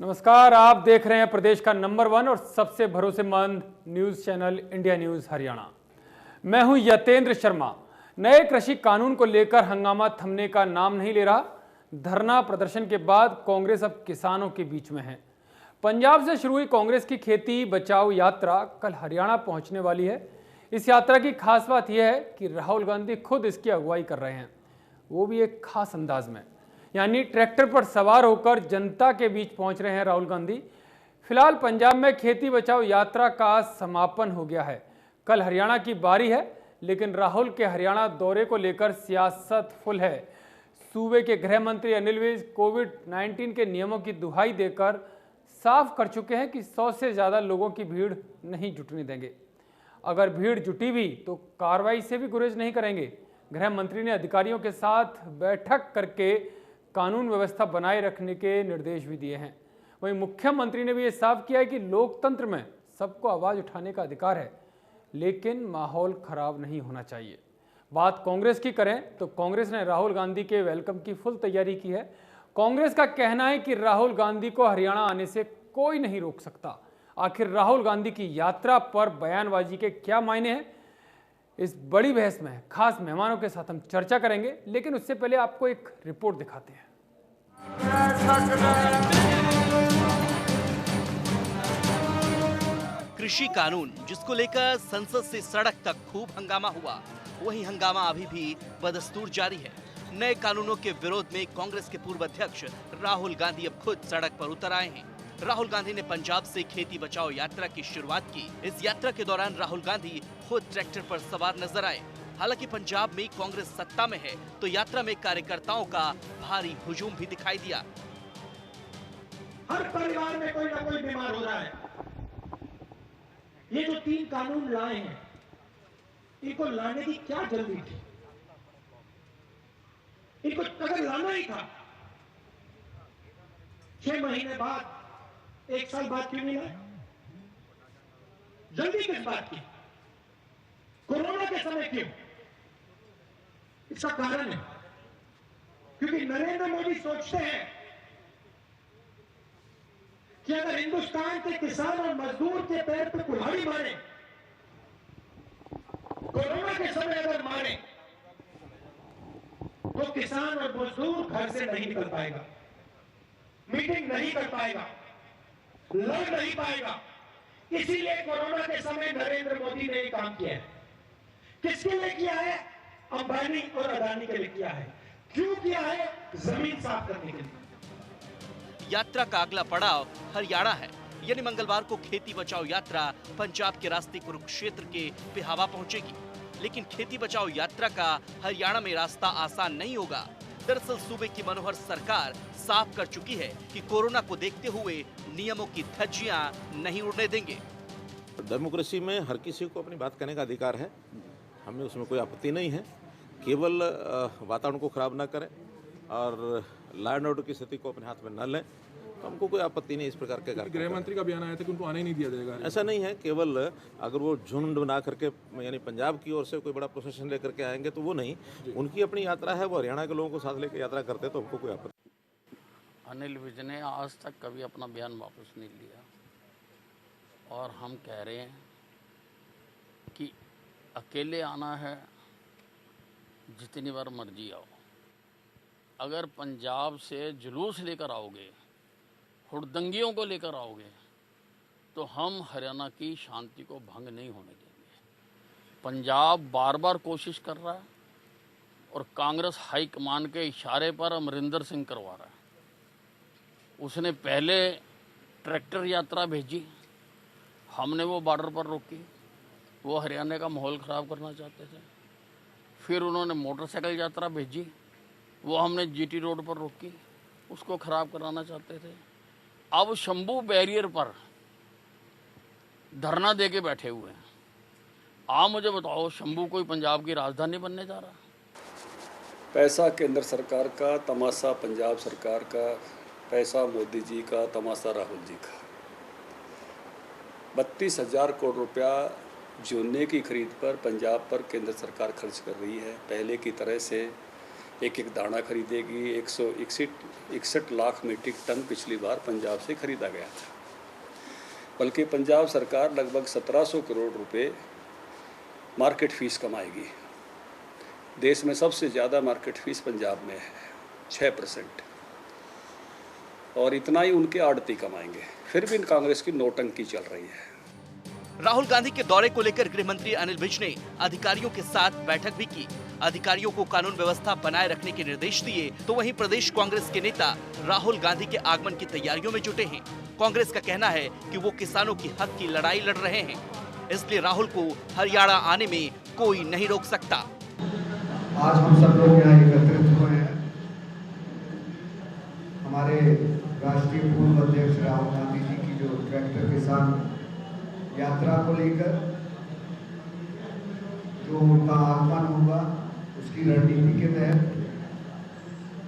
नमस्कार, आप देख रहे हैं प्रदेश का नंबर 1 और सबसे भरोसेमंद news channel India news Haryana. मैं हूं यतेंद्र शर्मा। नए कृषि कानून को लेकर हंगामा थमने का नाम नहीं ले रहा। धरना प्रदर्शन के बाद कांग्रेस अब किसानों के बीच में है। पंजाब से शुरू हुई कांग्रेस की खेती बचाओ यात्रा कल हरियाणा पहुंचने वाली है। इस यात्रा की खास बात यह है कि राहुल गांधी खुद इसकी अगुवाई कर रहे हैं, वो भी एक खास अंदाज में, यानी ट्रैक्टर पर सवार होकर जनता के बीच पहुंच रहे हैं राहुल गांधी। फिलहाल पंजाब में खेती बचाओ यात्रा का समापन हो गया है। कल हरियाणा की बारी है, लेकिन राहुल के हरियाणा दौरे को लेकर सियासत फुल है। सूबे के गृह मंत्री अनिल विज कोविड-19 के नियमों की दुहाई देकर साफ कर चुके हैं कि 100 से ज्यादा लोगों की भीड़ नहीं जुटने देंगे। अगर भीड़ जुटी भी तो कार्रवाई से भी गुरेज नहीं करेंगे। गृह मंत्री ने अधिकारियों के साथ बैठक करके कानून व्यवस्था बनाए रखने के निर्देश भी दिए हैं। वहीं मुख्यमंत्री ने भी ये साफ किया है कि लोकतंत्र में सबको आवाज उठाने का अधिकार है, लेकिन माहौल खराब नहीं होना चाहिए। बात कांग्रेस की करें तो कांग्रेस ने राहुल गांधी के वेलकम की फुल तैयारी की है। कांग्रेस का कहना है कि राहुल गांधी को हरियाणा आने से कोई नहीं रोक सकता। आखिर राहुल गांधी की यात्रा पर बयानबाजी के क्या मायने हैं, इस बड़ी बहस में खास मेहमानों के साथ हम चर्चा करेंगे, लेकिन उससे पहले आपको एक रिपोर्ट दिखाते हैं। कृषि कानून जिसको लेकर संसद से सड़क तक खूब हंगामा हुआ, वही हंगामा अभी भी बदस्तूर जारी है। नए कानूनों के विरोध में कांग्रेस के पूर्व अध्यक्ष राहुल गांधी अब खुद सड़क पर उतर आए हैं। राहुल गांधी ने पंजाब से खेती बचाओ यात्रा की शुरुआत की। इस यात्रा के दौरान राहुल गांधी खुद ट्रैक्टर पर सवार नजर आए। हालांकि पंजाब में कांग्रेस सत्ता में है, तो यात्रा में कार्यकर्ताओं का भारी हुजूम भी दिखाई दिया। हर परिवार में कोई ना कोई बीमार हो रहा है। ये जो 3 कानून लाए हैं, इनको लाने की क्या जल्दी थी? इनको अगर लाना ही था 6 महीने बाद, 1 साल बाद क्यों नहीं लाए? जल्दी किस बात की? कोरोना के समय क्यों? इसका कारण है क्योंकि नरेंद्र मोदी सोचते हैं कि अगर हिंदुस्तान के किसान और मजदूर के पैर पे कुल्हाड़ी मारे, कोरोना के समय अगर मारे, तो किसान और मजदूर घर से नहीं निकल पाएगा, मीटिंग नहीं कर पाएगा, लड़ नहीं पाएगा। इसीलिए कोरोना के समय नरेंद्र मोदी ने ये काम किया है। किसके लिए किया है? अंबानी और अदानी के लिए किया है। क्यों किया है? जमीन साफ करने के लिए। यात्रा का अगला पड़ाव हरियाणा है, यानी मंगलवार को खेती बचाओ यात्रा पंजाब के रास्ते कुरुक्षेत्र के पिहावा पहुंचेगी। लेकिन खेती बचाओ यात्रा का हरियाणा में रास्ता आसान नहीं होगा। दरअसल सूबे की मनोहर सरकार साफ कर चुकी है कि कोरोना को देखते हुए नियमों की धज्जियां नहीं उड़ने देंगे। डेमोक्रेसी में हर किसी को अपनी बात कहने का अधिकार है, हमें उसमें कोई आपत्ति नहीं है। केवल वातावरण को खराब ना करें और लॉ एंड ऑर्डर की स्थिति को अपने हाथ में न लें, तो हमको कोई आपत्ति नहीं इस प्रकार के कार्य। गृह मंत्री का बयान आया था कि उनको आने ही नहीं दिया जाएगा। ऐसा नहीं है, केवल अगर वो झुंड बना करके यानी पंजाब की ओर से कोई बड़ा प्रोसेशन लेकर के आएंगे तो वो नहीं, उनकी अपनी यात्रा है, वो हरियाणा के लोगों को साथ लेकर यात्रा करते हैं, तो हमको कोई आपत्ति। अनिल विज ने आज तक कभी अपना बयान वापस नहीं लिया और हम कह रहे हैं कि अकेले आना है, जितनी बार मर्जी आओ। अगर पंजाब से जुलूस लेकर आओगे, हुड़दंगियों को लेकर आओगे, तो हम हरियाणा की शांति को भंग नहीं होने देंगे। पंजाब बार बार कोशिश कर रहा है और कांग्रेस हाईकमान के इशारे पर अमरिंदर सिंह करवा रहा है। उसने पहले ट्रैक्टर यात्रा भेजी, हमने वो बॉर्डर पर रोकी, वो हरियाणा का माहौल ख़राब करना चाहते थे। फिर उन्होंने मोटरसाइकिल यात्रा भेजी, वो हमने जीटी रोड पर रोकी, उसको ख़राब कराना चाहते थे। अब शंभू बैरियर पर धरना दे के बैठे हुए हैं। आप मुझे बताओ, शंभू कोई पंजाब की राजधानी बनने जा रहा? पैसा केंद्र सरकार का, तमाशा पंजाब सरकार का, पैसा मोदी जी का, तमाशा राहुल जी का। 32,000 करोड़ रुपया जोने की खरीद पर पंजाब पर केंद्र सरकार खर्च कर रही है। पहले की तरह से एक एक दाना खरीदेगी। 161 लाख मीट्रिक टन पिछली बार पंजाब से खरीदा गया था, बल्कि पंजाब सरकार लगभग 1700 करोड़ रुपए मार्केट फीस कमाएगी। देश में सबसे ज़्यादा मार्केट फीस पंजाब में है, 6%, और इतना ही उनके आड़ती कमाएंगे। फिर भी कांग्रेस की नौटंकी चल रही है। राहुल गांधी के दौरे को लेकर गृह मंत्री अनिल विज ने अधिकारियों के साथ बैठक भी की। अधिकारियों को कानून व्यवस्था बनाए रखने के निर्देश दिए, तो वहीं प्रदेश कांग्रेस के नेता राहुल गांधी के आगमन की तैयारियों में जुटे हैं। कांग्रेस का कहना है कि वो किसानों की हक की लड़ाई लड़ रहे हैं, इसलिए राहुल को हरियाणा आने में कोई नहीं रोक सकता। आज हम सब लोग यहाँ एकत्रित हुए हैं हमारे राष्ट्रीय पूर्व अध्यक्ष राहुल गांधी जी की जो ट्रैक्टर किसान यात्रा को लेकर जो उनका आगमन होगा उसकी रणनीति के तहत।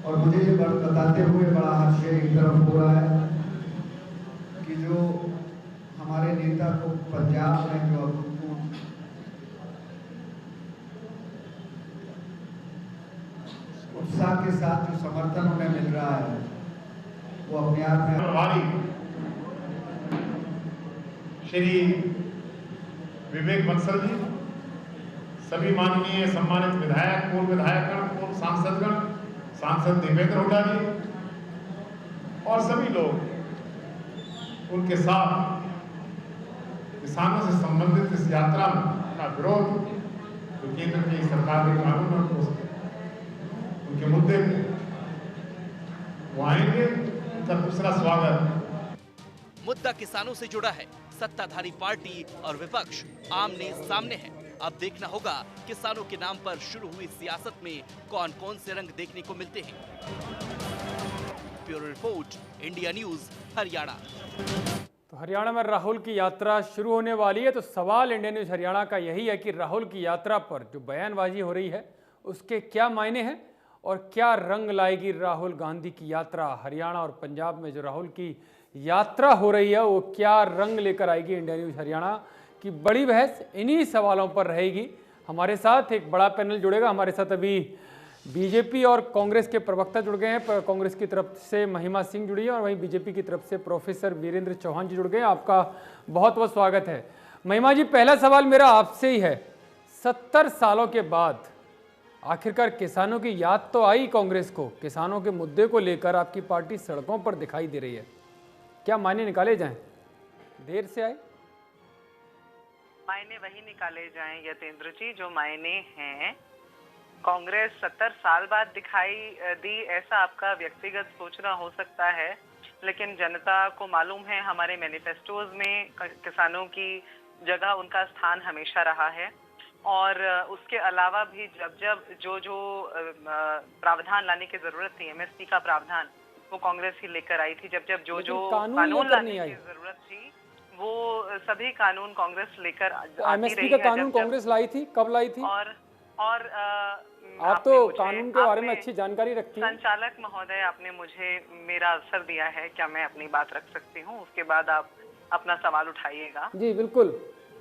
और मुझे ये बताते हुए बड़ा हर्ष एक तरफ हो रहा है कि जो हमारे नेता को पंजाब में जो उत्साह के साथ जो समर्थन उन्हें मिल रहा है वो अपने आप में श्री विवेक बंसल जी, सभी माननीय सम्मानित विधायक, पूर्व विधायकगण, पूर्व सांसदगण, सांसद देवेंद्र हुड्डा जी और सभी लोग उनके साथ किसानों से संबंधित इस यात्रा का विरोध जो केंद्र की सरकार के कानून और उनके मुद्दे वो आएंगे, उनका दूसरा स्वागत। मुद्दा किसानों से जुड़ा है। सत्ताधारी पार्टी और विपक्ष आमने सामने है। अब देखना होगा किसानों के नाम पर शुरू हुई सियासत में कौन कौन से रंग देखने को मिलते हैं। Bureau report, India news, Haryana. तो हरियाणा में राहुल की यात्रा शुरू होने वाली है, तो सवाल इंडिया न्यूज हरियाणा का यही है कि राहुल की यात्रा पर जो बयानबाजी हो रही है उसके क्या मायने हैं और क्या रंग लाएगी राहुल गांधी की यात्रा। हरियाणा और पंजाब में जो राहुल की यात्रा हो रही है वो क्या रंग लेकर आएगी। इंडिया न्यूज हरियाणा की बड़ी बहस इन्हीं सवालों पर रहेगी। हमारे साथ एक बड़ा पैनल जुड़ेगा। हमारे साथ अभी बीजेपी और कांग्रेस के प्रवक्ता जुड़ गए हैं। कांग्रेस की तरफ से महिमा सिंह जुड़ी है और वहीं बीजेपी की तरफ से प्रोफेसर वीरेंद्र चौहान जी जुड़ गए हैं। आपका बहुत बहुत स्वागत है। महिमा जी, पहला सवाल मेरा आपसे ही है, 70 सालों के बाद आखिरकार किसानों की याद तो आई कांग्रेस को, किसानों के मुद्दे को लेकर आपकी पार्टी सड़कों पर दिखाई दे रही है, क्या मायने निकाले जाएं? देर से आए मायने वही निकाले जाएं यतेंद्र जी जो मायने हैं। कांग्रेस 70 साल बाद दिखाई दी, ऐसा आपका व्यक्तिगत सोचना हो सकता है, लेकिन जनता को मालूम है हमारे मैनिफेस्टोज में किसानों की जगह, उनका स्थान हमेशा रहा है। और उसके अलावा भी जब जो प्रावधान लाने की जरूरत थी, एमएसपी का प्रावधान, वो कांग्रेस ही लेकर आई थी। जब जो कानून लाने की जरूरत थी वो सभी कानून कांग्रेस लेकर आती रही है। एमएसपी का कानून कांग्रेस लाई थी, कब लाई थी? और आप तो कानून के बारे में अच्छी जानकारी रखती हैं। संचालक महोदय, आपने मुझे मेरा अवसर दिया है, क्या मैं अपनी बात रख सकती हूँ? उसके बाद आप अपना सवाल उठाइएगा। जी बिल्कुल,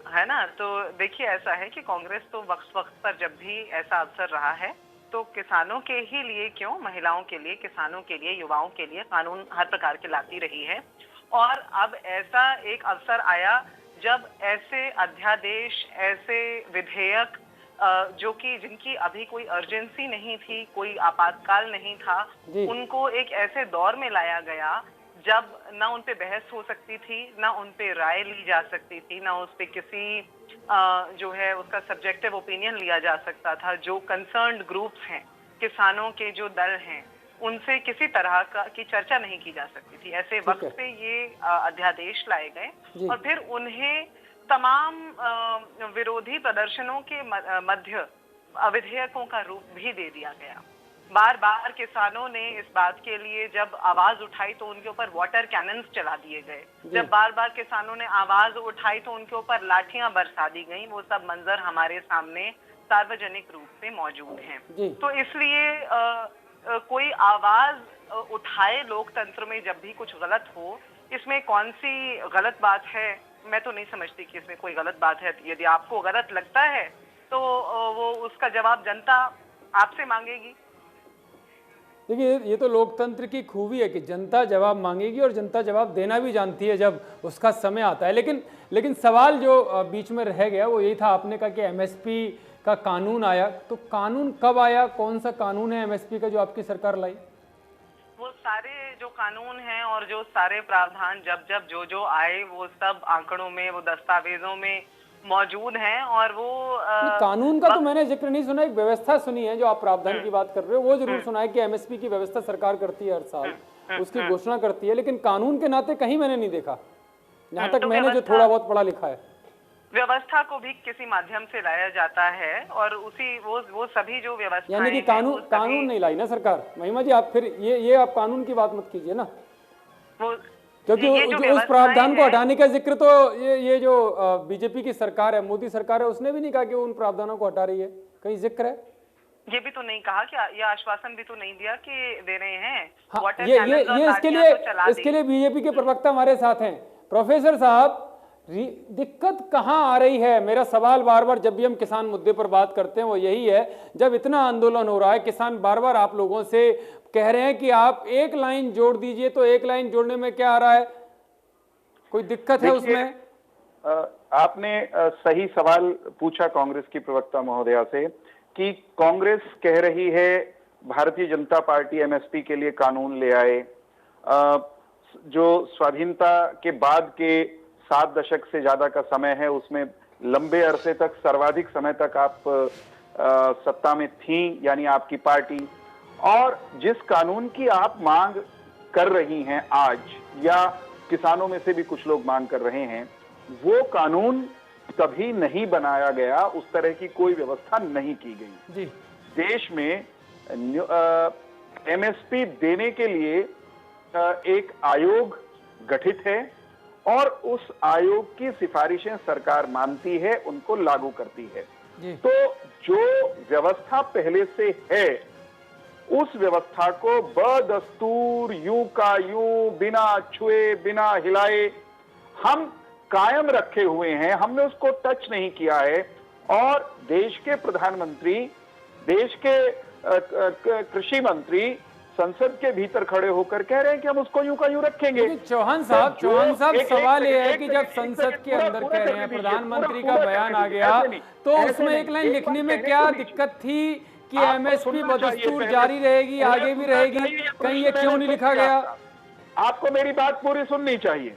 है ना। तो देखिए, ऐसा है कि कांग्रेस तो वक्त पर जब भी ऐसा अवसर रहा है तो किसानों के ही लिए क्यों, महिलाओं के लिए, किसानों के लिए, युवाओं के लिए कानून हर प्रकार के लाती रही है। और अब ऐसा एक अवसर आया जब ऐसे अध्यादेश, ऐसे विधेयक जो कि जिनकी अभी कोई अर्जेंसी नहीं थी, कोई आपातकाल नहीं था, उनको एक ऐसे दौर में लाया गया जब ना उन पे बहस हो सकती थी, ना उन पे राय ली जा सकती थी, ना उस पे किसी जो है उसका सब्जेक्टिव ओपिनियन लिया जा सकता था। जो कंसर्न्ड ग्रुप्स हैं, किसानों के जो दल हैं, उनसे किसी तरह की चर्चा नहीं की जा सकती थी। ऐसे वक्त पे ये अध्यादेश लाए गए और फिर उन्हें तमाम विरोधी प्रदर्शनों के मध्य विधेयकों का रूप भी दे दिया गया। बार बार किसानों ने इस बात के लिए जब आवाज उठाई तो उनके ऊपर वाटर कैनन्स चला दिए गए। जब बार बार किसानों ने आवाज उठाई तो उनके ऊपर लाठियां बरसा दी गईं। वो सब मंजर हमारे सामने सार्वजनिक रूप से मौजूद हैं। तो इसलिए कोई आवाज उठाए लोकतंत्र में जब भी कुछ गलत हो, इसमें कौन सी गलत बात है? मैं तो नहीं समझती कि इसमें कोई गलत बात है। यदि आपको गलत लगता है तो वो उसका जवाब जनता आपसे मांगेगी। देखिए ये तो लोकतंत्र की खूबी है कि जनता जवाब मांगेगी और जनता जवाब देना भी जानती है जब उसका समय आता है। लेकिन सवाल जो बीच में रह गया वो यही था, आपने कहा कि एमएसपी का कानून आया, तो कानून कब आया, कौन सा कानून है एमएसपी का जो आपकी सरकार लाई? वो सारे जो कानून हैं और जो सारे प्रावधान जब जो आए वो सब आंकड़ों में, वो दस्तावेजों में मौजूद हैं। और वो कानून का तो मैंने जिक्र नहीं सुना, एक व्यवस्था सुनी है जो आप प्रावधान की बात कर रहे हो, वो जरूर सुना है कि एमएसपी की व्यवस्था सरकार करती है हर साल, उसकी घोषणा करती है, लेकिन कानून के नाते कहीं मैंने नहीं देखा, जहां तक मैंने जो थोड़ा बहुत पढ़ा लिखा है। व्यवस्था को भी किसी माध्यम से लाया जाता है और उसी वो सभी जो व्यवस्था, यानी कि कानून नहीं लाई ना सरकार। महिमा जी आप फिर ये आप कानून की बात मत कीजिए ना, क्योंकि उस प्रावधान को हटाने का जिक्र तो ये जो बीजेपी की सरकार है, मोदी सरकार है, उसने भी नहीं कहा कि वो उन प्रावधानों को हटा रही है, कहीं जिक्र है? ये भी तो नहीं कहा कि ये आश्वासन भी तो नहीं दिया कि दे रहे हैं। हाँ, ये इसके लिए बीजेपी के प्रवक्ता हमारे साथ हैं। प्रोफेसर साहब, दिक्कत कहाँ आ रही है? मेरा सवाल बार बार जब भी हम किसान मुद्दे पर बात करते हैं वो यही है, जब इतना आंदोलन हो रहा है, किसान बार बार आप लोगों से कह रहे हैं कि आप एक लाइन जोड़ दीजिए, तो एक लाइन जोड़ने में क्या आ रहा है? कोई दिक्कत है उसमें? आपने सही सवाल पूछा कांग्रेस की प्रवक्ता महोदया से कि कांग्रेस कह रही है भारतीय जनता पार्टी एमएसपी के लिए कानून ले आए। जो स्वाधीनता के बाद के 7 दशक से ज्यादा का समय है, उसमें लंबे अरसे तक, सर्वाधिक समय तक आप सत्ता में थी, यानी आपकी पार्टी। और जिस कानून की आप मांग कर रही हैं आज, या किसानों में से भी कुछ लोग मांग कर रहे हैं, वो कानून कभी नहीं बनाया गया, उस तरह की कोई व्यवस्था नहीं की गई जी। देश में एमएसपी देने के लिए एक आयोग गठित है और उस आयोग की सिफारिशें सरकार मानती है, उनको लागू करती है जी। तो जो व्यवस्था पहले से है उस व्यवस्था को बदस्तूर, यूं का यूं, बिना छुए, बिना हिलाए हम कायम रखे हुए हैं। हमने उसको टच नहीं किया है। और देश के प्रधानमंत्री, देश के कृषि मंत्री संसद के भीतर खड़े होकर कह रहे हैं कि हम उसको यूं का यूं रखेंगे। चौहान साहब सवाल ये है कि जब संसद के अंदर कह रहे हैं, प्रधानमंत्री का बयान आ गया, तो उसमें एक लाइन लिखने में क्या दिक्कत थी कि एमएसपी बदस्तूर जारी रहेगी, आगे भी रहेगी? कहीं ये क्यों नहीं लिखा गया? आपको मेरी बात पूरी सुननी चाहिए।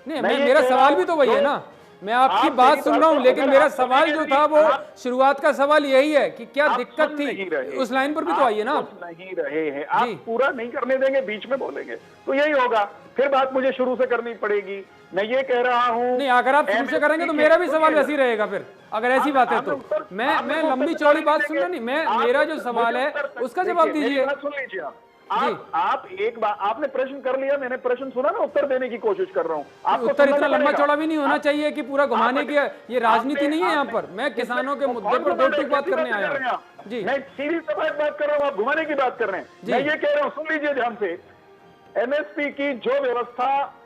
नहीं, मेरा सवाल भी तो वही है ना, मैं आपकी बात सुन रहा हूं, लेकिन मेरा सवाल जो था वो शुरुआत का सवाल यही है कि क्या दिक्कत थी, उस लाइन पर भी तो आइए ना। आप नहीं रहे हैं, आप पूरा नहीं करने देंगे, बीच में बोलेंगे तो यही होगा, फिर बात मुझे शुरू से करनी पड़ेगी। मैं ये कह रहा हूं, नहीं अगर आप शुरू से करेंगे तो मेरा भी सवाल वैसी रहेगा। फिर अगर ऐसी बात है तो मैं लंबी चौड़ी बात सुन रहा नहीं, मेरा जो सवाल है उसका जवाब दीजिए। सुन लीजिए आप एक बार आपने प्रश्न कर लिया, मैंने प्रश्न सुना ना, उत्तर देने की कोशिश कर रहा हूँ। आपको उत्तर इतना लंबा चौड़ा भी नहीं होना चाहिए कि पूरा घुमाने की, ये राजनीति नहीं है यहाँ पर। मैं किसानों के मुद्दे पर दो टूक बात करने आया हूँ जी। मैं सीधी सवाल बात कर रहा हूँ, आप घुमाने की बात कर रहे हैं। मैं ये कह रहा हूँ, सुन लीजिए ध्यान से, एमएसपी की जो व्यवस्था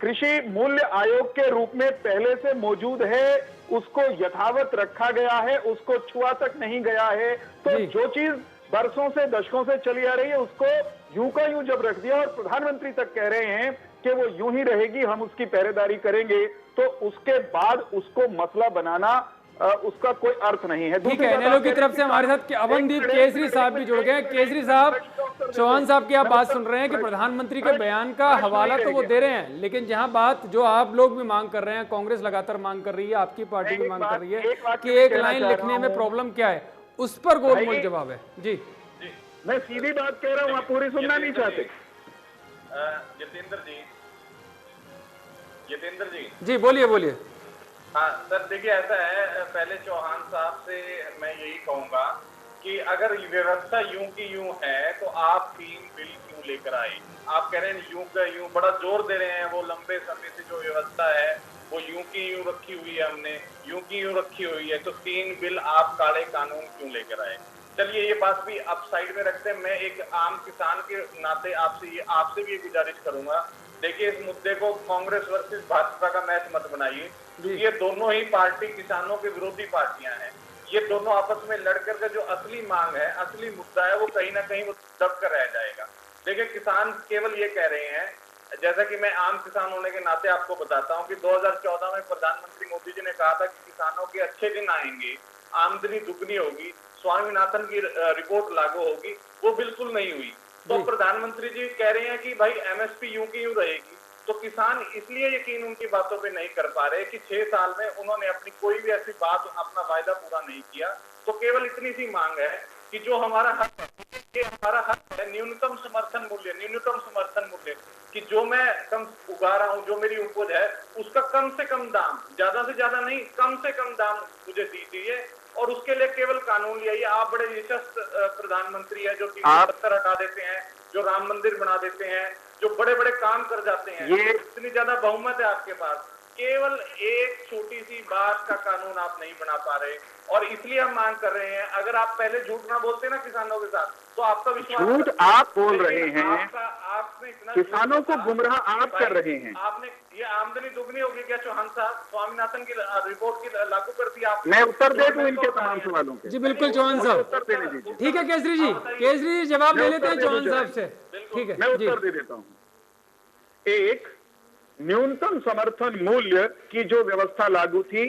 कृषि मूल्य आयोग के रूप में पहले से मौजूद है, उसको यथावत रखा गया है, उसको छुआ तक नहीं गया है। तो जो चीज बरसों से, दशकों से चली आ रही है, उसको यूं का यूं जब रख दिया और प्रधानमंत्री तक कह रहे हैं कि वो यूं ही रहेगी, हम उसकी पहरेदारी करेंगे, तो उसके बाद उसको मसला बनाना उसका कोई अर्थ नहीं है। ठीक है, एनएलओ की तरफ से हमारे साथ अवनदीप केसरी साहब भी जुड़ गए। केसरी साहब, चौहान साहब की आप बात सुन रहे हैं कि प्रधानमंत्री के बयान का हवाला तो वो दे रहे हैं, लेकिन जहां बात जो आप लोग भी मांग कर रहे हैं, कांग्रेस लगातार मांग कर रही है, आपकी पार्टी भी मांग कर रही है कि एक लाइन लिखने में प्रॉब्लम क्या है, उस पर गोलमोल जवाब है जी। मैं सीधी बात कह रहा हूँ, आप पूरी सुनना नहीं चाहते। जितेंद्र जी बोलिए। हाँ सर, देखिए ऐसा है, पहले चौहान साहब से मैं यही कहूंगा कि अगर व्यवस्था यूं की यूं है तो आप 3 बिल क्यों लेकर आए? आप कह रहे हैं यूं का यूं, बड़ा जोर दे रहे हैं, वो लंबे समय से जो व्यवस्था है वो यूं की यूं रखी हुई है, हमने यूं की यूं रखी हुई है, तो 3 बिल आप काले कानून क्यों लेकर आए? चलिए ये बात भी आप साइड में रखते हैं। मैं एक आम किसान के नाते आपसे भी गुजारिश करूंगा, देखिए इस मुद्दे को कांग्रेस वर्सेस भाजपा का मैच मत बनाइए, ये दोनों ही पार्टी किसानों के विरोधी पार्टियां हैं। ये दोनों आपस में लड़कर का जो असली मांग है, असली मुद्दा है, वो कहीं ना कहीं वो दब कर रह जाएगा। देखिए, किसान केवल ये कह रहे हैं, जैसा कि मैं आम किसान होने के नाते आपको बताता हूं कि 2014 में प्रधानमंत्री मोदी जी ने कहा था कि किसानों के अच्छे दिन आएंगे, आमदनी दुगनी होगी, स्वामीनाथन की रिपोर्ट लागू होगी, वो बिल्कुल नहीं हुई। तो प्रधानमंत्री जी कह रहे हैं कि भाई एमएसपी यूं की यूं रहेगी, तो किसान इसलिए यकीन उनकी बातों पे नहीं कर पा रहे कि 6 साल में उन्होंने अपनी कोई भी ऐसी बात, अपना वायदा पूरा नहीं किया। तो केवल इतनी सी मांग है कि जो हमारा हक है, ये हमारा हक है, न्यूनतम समर्थन मूल्य कि जो मैं कम उगा रहा हूं, जो मेरी उपज है, उसका कम से कम दाम, ज्यादा से ज्यादा नहीं, कम से कम दाम मुझे दीजिए, और उसके लिए केवल कानून लाइए। आप बड़े यशस्वी प्रधानमंत्री है जो 370 हटा देते हैं, जो राम मंदिर बना देते हैं, जो बड़े बड़े काम कर जाते हैं, इतनी ज्यादा बहुमत है आपके पास, केवल एक छोटी सी बात का कानून आप नहीं बना पा रहे, और इसलिए हम मांग कर रहे हैं। अगर आप पहले झूठ ना बोलते ना किसानों के साथ, तो आपका विश्वास, झूठ आप बोल रहे हैं, आपने इतना किसानों को गुमराह आप कर रहे हैं। आपने ये आमदनी दुगनी होगी क्या चौहान साहब? स्वामीनाथन की रिपोर्ट की लागू कर दी आप। मैं उत्तर दे दूं इनके तमाम सवालों के? जी बिल्कुल चौहान साहब, उत्तर देने दीजिए। ठीक है केसरी जी जवाब ले लेते हैं चौहान साहब से। ठीक है, मैं उत्तर दे देता हूं। एक, न्यूनतम समर्थन मूल्य की जो व्यवस्था लागू थी,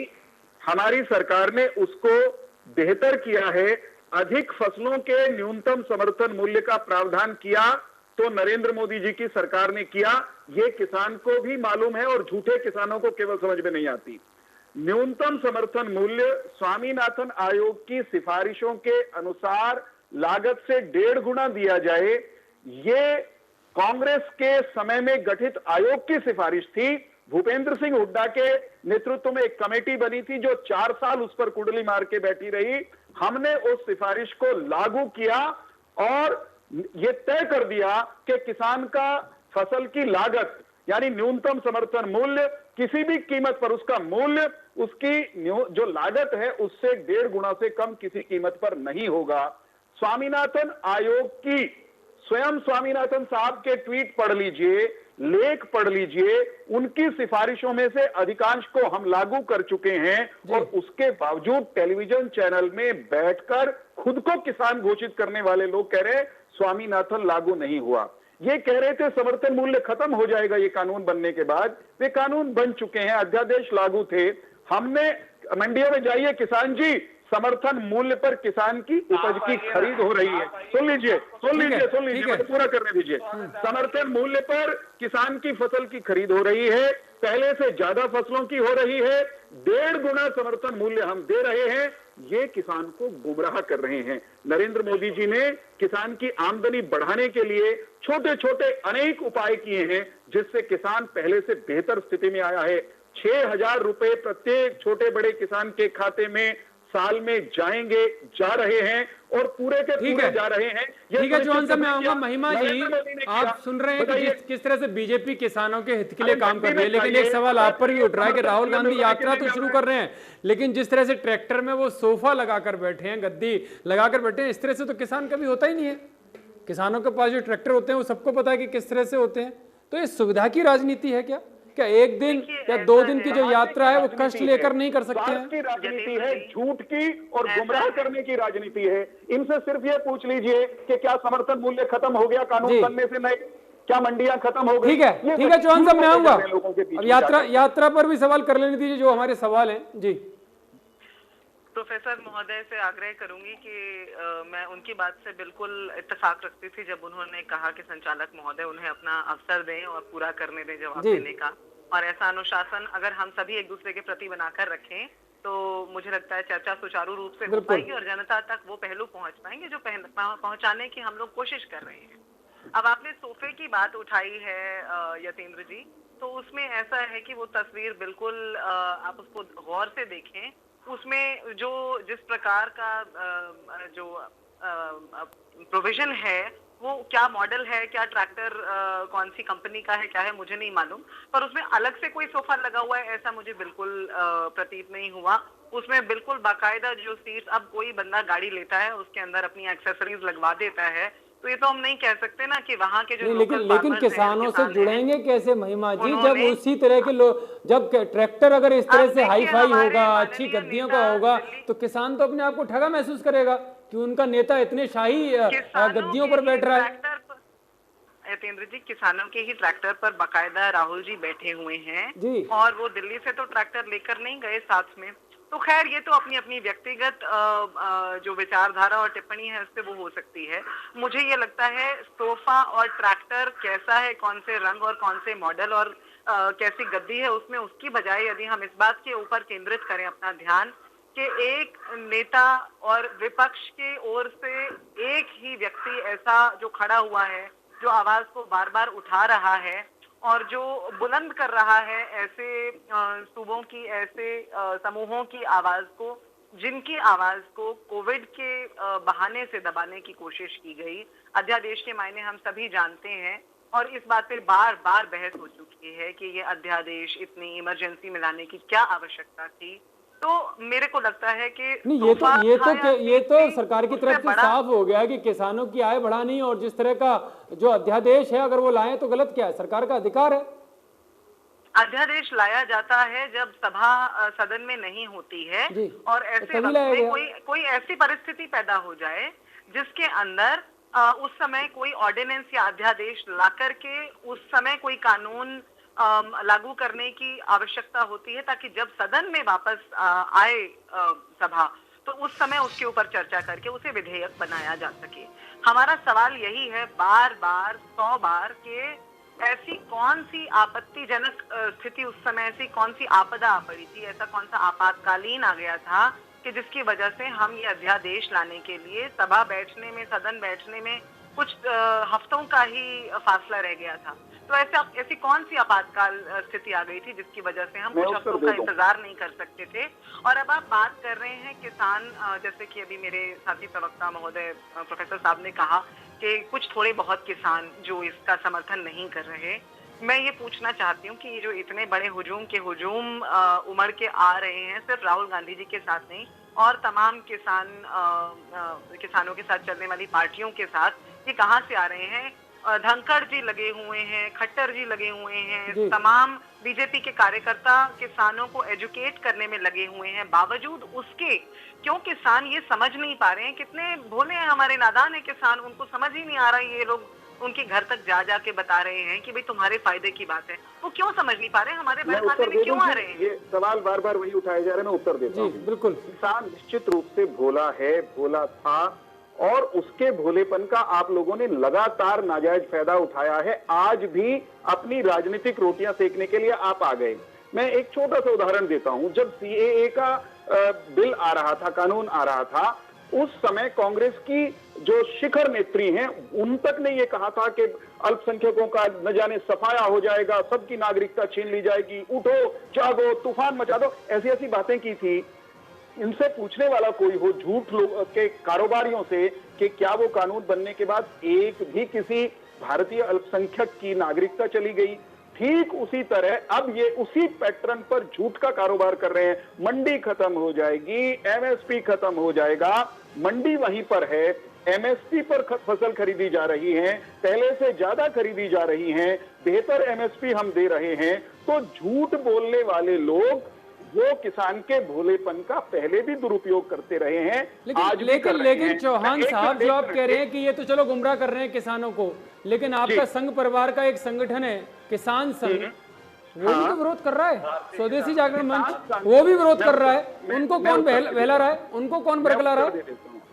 हमारी सरकार ने उसको बेहतर किया है। अधिक फसलों के न्यूनतम समर्थन मूल्य का प्रावधान किया तो नरेंद्र मोदी जी की सरकार ने किया, ये किसान को भी मालूम है और झूठे किसानों को केवल समझ में नहीं आती। न्यूनतम समर्थन मूल्य स्वामीनाथन आयोग की सिफारिशों के अनुसार लागत से 1.5 गुना दिया जाए, ये कांग्रेस के समय में गठित आयोग की सिफारिश थी। भूपेंद्र सिंह हुड्डा के नेतृत्व में एक कमेटी बनी थी जो 4 साल उस पर कुंडली मार के बैठी रही। हमने उस सिफारिश को लागू किया और यह तय कर दिया कि किसान का फसल की लागत यानी न्यूनतम समर्थन मूल्य, किसी भी कीमत पर उसका मूल्य उसकी जो लागत है उससे 1.5 गुना से कम किसी कीमत पर नहीं होगा। स्वामीनाथन आयोग की, स्वयं स्वामीनाथन साहब के ट्वीट पढ़ लीजिए, लेख पढ़ लीजिए, उनकी सिफारिशों में से अधिकांश को हम लागू कर चुके हैं और उसके बावजूद टेलीविजन चैनल में बैठकर खुद को किसान घोषित करने वाले लोग कह रहे हैं स्वामीनाथन लागू नहीं हुआ। ये कह रहे थे समर्थन मूल्य खत्म हो जाएगा ये कानून बनने के बाद, वे कानून बन चुके हैं, अध्यादेश लागू थे। हमने, मंडियों में जाइए किसान जी, समर्थन मूल्य पर किसान की उपज की खरीद हो रही है। सुन लीजिए मुझे पूरा करने दीजिए। समर्थन मूल्य पर किसान की फसल की खरीद हो रही है, पहले से ज्यादा फसलों की हो रही है, 1.5 गुना समर्थन मूल्य हम दे रहे हैं। ये किसान को गुमराह कर रहे हैं। नरेंद्र मोदी जी ने किसान की आमदनी बढ़ाने के लिए छोटे छोटे अनेक उपाय किए हैं जिससे किसान पहले से बेहतर स्थिति में आया है। 6,000 रुपए प्रत्येक छोटे बड़े किसान के खाते में साल में जाएंगे, जा रहे हैं और पूरे के पूरे जा रहे हैं। ठीक है चौहान साहब, मैं आऊंगा। महिमा जी, आप सुन रहे हैं कि किस तरह से बीजेपी किसानों के हित के लिए काम कर रही है, लेकिन एक सवाल आप पर भी उठ रहा है कि राहुल गांधी यात्रा तो शुरू कर रहे हैं, लेकिन जिस तरह से ट्रैक्टर में वो सोफा लगाकर बैठे हैं, गद्दी लगाकर बैठे हैं, इस तरह से तो किसान कभी होता ही नहीं है। किसानों के पास जो ट्रैक्टर होते हैं वो सबको पता है कि किस तरह से होते हैं। तो ये सुविधा की राजनीति है क्या? क्या एक दिन या 2 दिन की जो यात्रा है वो कष्ट लेकर नहीं कर सकते हैं? की राजनीति है, झूठ की और गुमराह करने की राजनीति है। इनसे सिर्फ ये पूछ लीजिए कि क्या समर्थन मूल्य खत्म हो गया कानून बनने से? नहीं। क्या मंडियां खत्म हो गई? ठीक है चौहान साहब, मैं आऊंगा। अब यात्रा पर भी सवाल कर लेने दीजिए जो हमारे सवाल हैं। जी प्रोफेसर महोदय से आग्रह करूंगी कि मैं उनकी बात से बिल्कुल इत्तेफाक रखती थी जब उन्होंने कहा कि संचालक महोदय उन्हें अपना अवसर दें और पूरा करने दें जवाब देने का, और ऐसा अनुशासन अगर हम सभी एक दूसरे के प्रति बनाकर रखें तो मुझे लगता है चर्चा सुचारू रूप से हो पाएगी और जनता तक वो पहलू पहुंच पाएंगे जो पहुंचाने की हम लोग कोशिश कर रहे हैं। अब आपने सोफे की बात उठाई है यतेंद्र जी, तो उसमें ऐसा है कि वो तस्वीर बिल्कुल आप उसको गौर से देखें, उसमें जो जिस प्रकार का जो प्रोविजन है, वो क्या मॉडल है, क्या ट्रैक्टर कौन सी कंपनी का है, क्या है मुझे नहीं मालूम, पर उसमें अलग से कोई सोफा लगा हुआ है ऐसा मुझे बिल्कुल प्रतीत नहीं हुआ। उसमें बिल्कुल बाकायदा जो सीट्स, अब कोई बंदा गाड़ी लेता है उसके अंदर अपनी एक्सेसरीज लगवा देता है, तो ये तो हम नहीं कह सकते ना कि वहाँ के जो लेकिन किसानों से जुड़ेंगे कैसे महिमा जी, जब उसी तरह के लोग, जब ट्रैक्टर अगर इस तरह से हाई फाई होगा, अच्छी गद्दियों का होगा, तो किसान तो अपने आप को ठगा महसूस करेगा कि उनका नेता इतने शाही गद्दियों पर बैठ रहा है। यतेंद्र जी, किसानों के ही ट्रैक्टर पर बाकायदा राहुल जी बैठे हुए हैं जी, और वो दिल्ली से तो ट्रैक्टर लेकर नहीं गए साथ में। तो खैर ये तो अपनी अपनी व्यक्तिगत जो विचारधारा और टिप्पणी है उस पे वो हो सकती है। मुझे ये लगता है सोफा और ट्रैक्टर कैसा है, कौन से रंग और कौन से मॉडल और कैसी गद्दी है, उसमें उसकी बजाय यदि हम इस बात के ऊपर केंद्रित करें अपना ध्यान कि एक नेता और विपक्ष के ओर से एक ही व्यक्ति ऐसा जो खड़ा हुआ है, जो आवाज को बार बार उठा रहा है और जो बुलंद कर रहा है ऐसे सूबों की, ऐसे समूहों की आवाज को, जिनकी आवाज को कोविड के बहाने से दबाने की कोशिश की गई। अध्यादेश के मायने हम सभी जानते हैं और इस बात पे बार बार बहस हो चुकी है कि ये अध्यादेश इतनी इमरजेंसी में लाने की क्या आवश्यकता थी। तो मेरे को लगता है कि नहीं, ये तो सरकार की तरफ से साफ हो गया कि किसानों की आय बढ़ानी, और जिस तरह का जो अध्यादेश है अगर वो लाए तो गलत क्या है, सरकार का अधिकार है। अध्यादेश लाया जाता है जब सभा सदन में नहीं होती है और ऐसे वक्त में कोई ऐसी परिस्थिति पैदा हो जाए जिसके अंदर उस समय कोई ऑर्डिनेंस या अध्यादेश ला करके उस समय कोई कानून लागू करने की आवश्यकता होती है, ताकि जब सदन में वापस आए सभा तो उस समय उसके ऊपर चर्चा करके उसे विधेयक बनाया जा सके। हमारा सवाल यही है बार बार 100 बार कि ऐसी कौन सी आपत्तिजनक स्थिति उस समय, ऐसी कौन सी आपदा आ पड़ी थी, ऐसा कौन सा आपातकालीन आ गया था कि जिसकी वजह से हम ये अध्यादेश लाने के लिए सभा बैठने में, सदन बैठने में कुछ हफ्तों का ही फासला रह गया था। तो ऐसी कौन सी आपातकाल स्थिति आ गई थी जिसकी वजह से हम कुछ हफ्तों का इंतजार नहीं कर सकते थे। और अब आप बात कर रहे हैं किसान, जैसे कि अभी मेरे साथी प्रवक्ता महोदय प्रोफेसर साहब ने कहा कि कुछ थोड़े बहुत किसान जो इसका समर्थन नहीं कर रहे। मैं ये पूछना चाहती हूँ कि ये जो इतने बड़े हुजूम उमड़ के आ रहे हैं, सिर्फ राहुल गांधी जी के साथ नहीं और तमाम किसानों के साथ चलने वाली पार्टियों के साथ, ये कहाँ से आ रहे हैं? धनखड़ जी लगे हुए हैं, खट्टर जी लगे हुए हैं, तमाम बीजेपी के कार्यकर्ता किसानों को एजुकेट करने में लगे हुए हैं। बावजूद उसके क्यों किसान ये समझ नहीं पा रहे हैं? कितने भोले हैं हमारे, नादान है किसान, उनको समझ ही नहीं आ रहा। ये लोग उनके घर तक जा के बता रहे हैं कि भाई तुम्हारे फायदे की बात है, वो क्यों समझ नहीं पा रहे? हमारे बैंक खाते में क्यों आ रहे हैं? ये सवाल बार बार वही उठाए जा रहे हैं, मैं उत्तर देता हूँ। बिल्कुल, किसान निश्चित रूप से भोला है, भोला था, और उसके भोलेपन का आप लोगों ने लगातार नाजायज फायदा उठाया है। आज भी अपनी राजनीतिक रोटियां सेकने के लिए आप आ गए। मैं एक छोटा सा उदाहरण देता हूं। जब सीएए का बिल आ रहा था, कानून आ रहा था, उस समय कांग्रेस की जो शिखर नेत्री हैं, उन तक ने ये कहा था कि अल्पसंख्यकों का न जाने सफाया हो जाएगा, सबकी नागरिकता छीन ली जाएगी, उठो जागो, तूफान मचा दो, ऐसी ऐसी बातें की थी। इनसे पूछने वाला कोई हो, झूठ लोग के कारोबारियों से, कि क्या वो कानून बनने के बाद एक भी किसी भारतीय अल्पसंख्यक की नागरिकता चली गई? ठीक उसी तरह अब ये उसी पैटर्न पर झूठ का कारोबार कर रहे हैं। मंडी खत्म हो जाएगी, एमएसपी खत्म हो जाएगा, मंडी वहीं पर है, एमएसपी पर फसल खरीदी जा रही है, पहले से ज्यादा खरीदी जा रही है, बेहतर एमएसपी हम दे रहे हैं। तो झूठ बोलने वाले लोग वो किसान के भोलेपन का पहले भी दुरुपयोग करते रहे हैं, लेकिन चौहान साहब जो आप कह रहे हैं कि ये तो चलो गुमराह कर रहे हैं किसानों को, लेकिन आपका संघ परिवार का एक संगठन है किसान संघ, वो भी तो विरोध कर रहा है। स्वदेशी जागरण मंच वो भी विरोध कर रहा है। उनको कौन बहला रहा है? उनको कौन बरगला रहा है?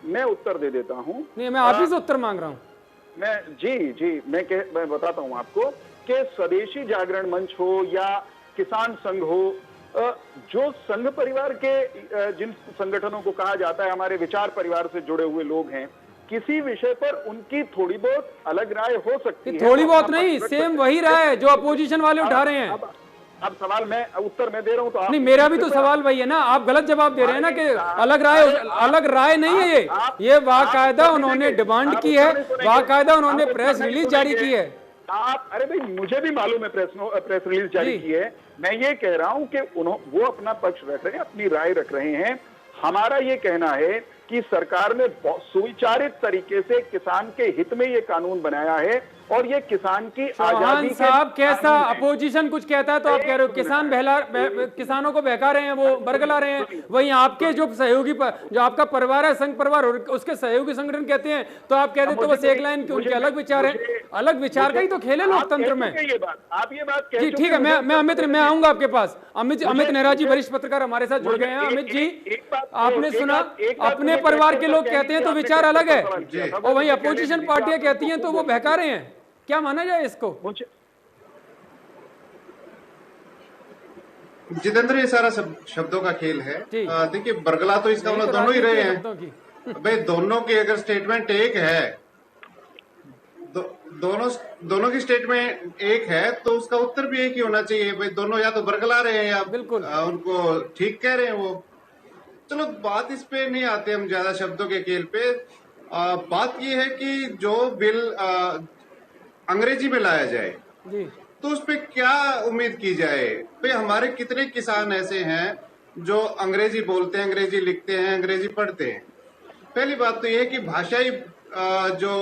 मैं उत्तर दे देता हूँ। नहीं, मैं आप ही से उत्तर मांग रहा हूँ। मैं बताता हूँ आपको कि स्वदेशी जागरण मंच हो या किसान संघ हो, जो संघ परिवार के जिन संगठनों को कहा जाता है हमारे विचार परिवार से जुड़े हुए लोग हैं, किसी विषय पर उनकी थोड़ी बहुत अलग राय हो सकती है। थोड़ी बहुत नहीं, सेम वही राय है जो अपोजिशन वाले उठा रहे हैं। अब सवाल उत्तर मैं दे रहा हूं तो नहीं, मेरा भी तो सवाल वही है ना। आप गलत जवाब दे रहे हैं ना कि अलग राय नहीं है। ये बाकायदा उन्होंने डिमांड की है, बाकायदा उन्होंने प्रेस रिलीज जारी की है। अरे भाई, मुझे भी मालूम है प्रेस रिलीज जारी की है। मैं ये कह रहा हूं कि वो अपना पक्ष रख रहे हैं, अपनी राय रख रहे हैं। हमारा ये कहना है कि सरकार ने सुविचारित तरीके से किसान के हित में ये कानून बनाया है और ये किसान की आजादी साहब कैसा अपोजिशन कुछ कहता है तो आप कह रहे हो किसान किसानों को बहका रहे हैं, वो बरगला रहे हैं, वहीं आपके जो सहयोगी जो आपका परिवार है, संघ परिवार, उसके सहयोगी संगठन कहते हैं तो आप कहते हैं तो बस एक लाइन के उनके अलग विचार है। अलग विचार का ही तो खेल है लोकतंत्र में। आप ये बात जी ठीक है, मैं आऊंगा आपके पास। अमित नेहरा जी वरिष्ठ पत्रकार हमारे साथ जुड़ गए हैं। अमित जी, आपने सुना, अपने परिवार के लोग कहते हैं तो विचार अलग है और वहीं अपोजिशन पार्टियां कहती हैं तो वो बहका रहे हैं। क्या माना जाए इसको? जितेंद्र, ये सारा शब्दों का खेल है। देखिए, बरगला तो इसका मतलब दोनों ही रहे हैं भाई। दोनों की अगर स्टेटमेंट एक है, दोनों की स्टेटमेंट एक है तो उसका उत्तर भी एक ही होना चाहिए भाई। दोनों या तो बरगला रहे हैं या बिल्कुल उनको ठीक कह रहे हैं वो। चलो, बात इस पे नहीं आते हम ज्यादा शब्दों के खेल पे। बात ये है कि जो बिल अंग्रेजी में लाया जाए जी, तो उस पे क्या उम्मीद की जाए भाई। हमारे कितने किसान ऐसे हैं जो अंग्रेजी बोलते हैं, अंग्रेजी लिखते हैं, अंग्रेजी पढ़ते हैं। पहली बात तो ये है कि भाषाई जो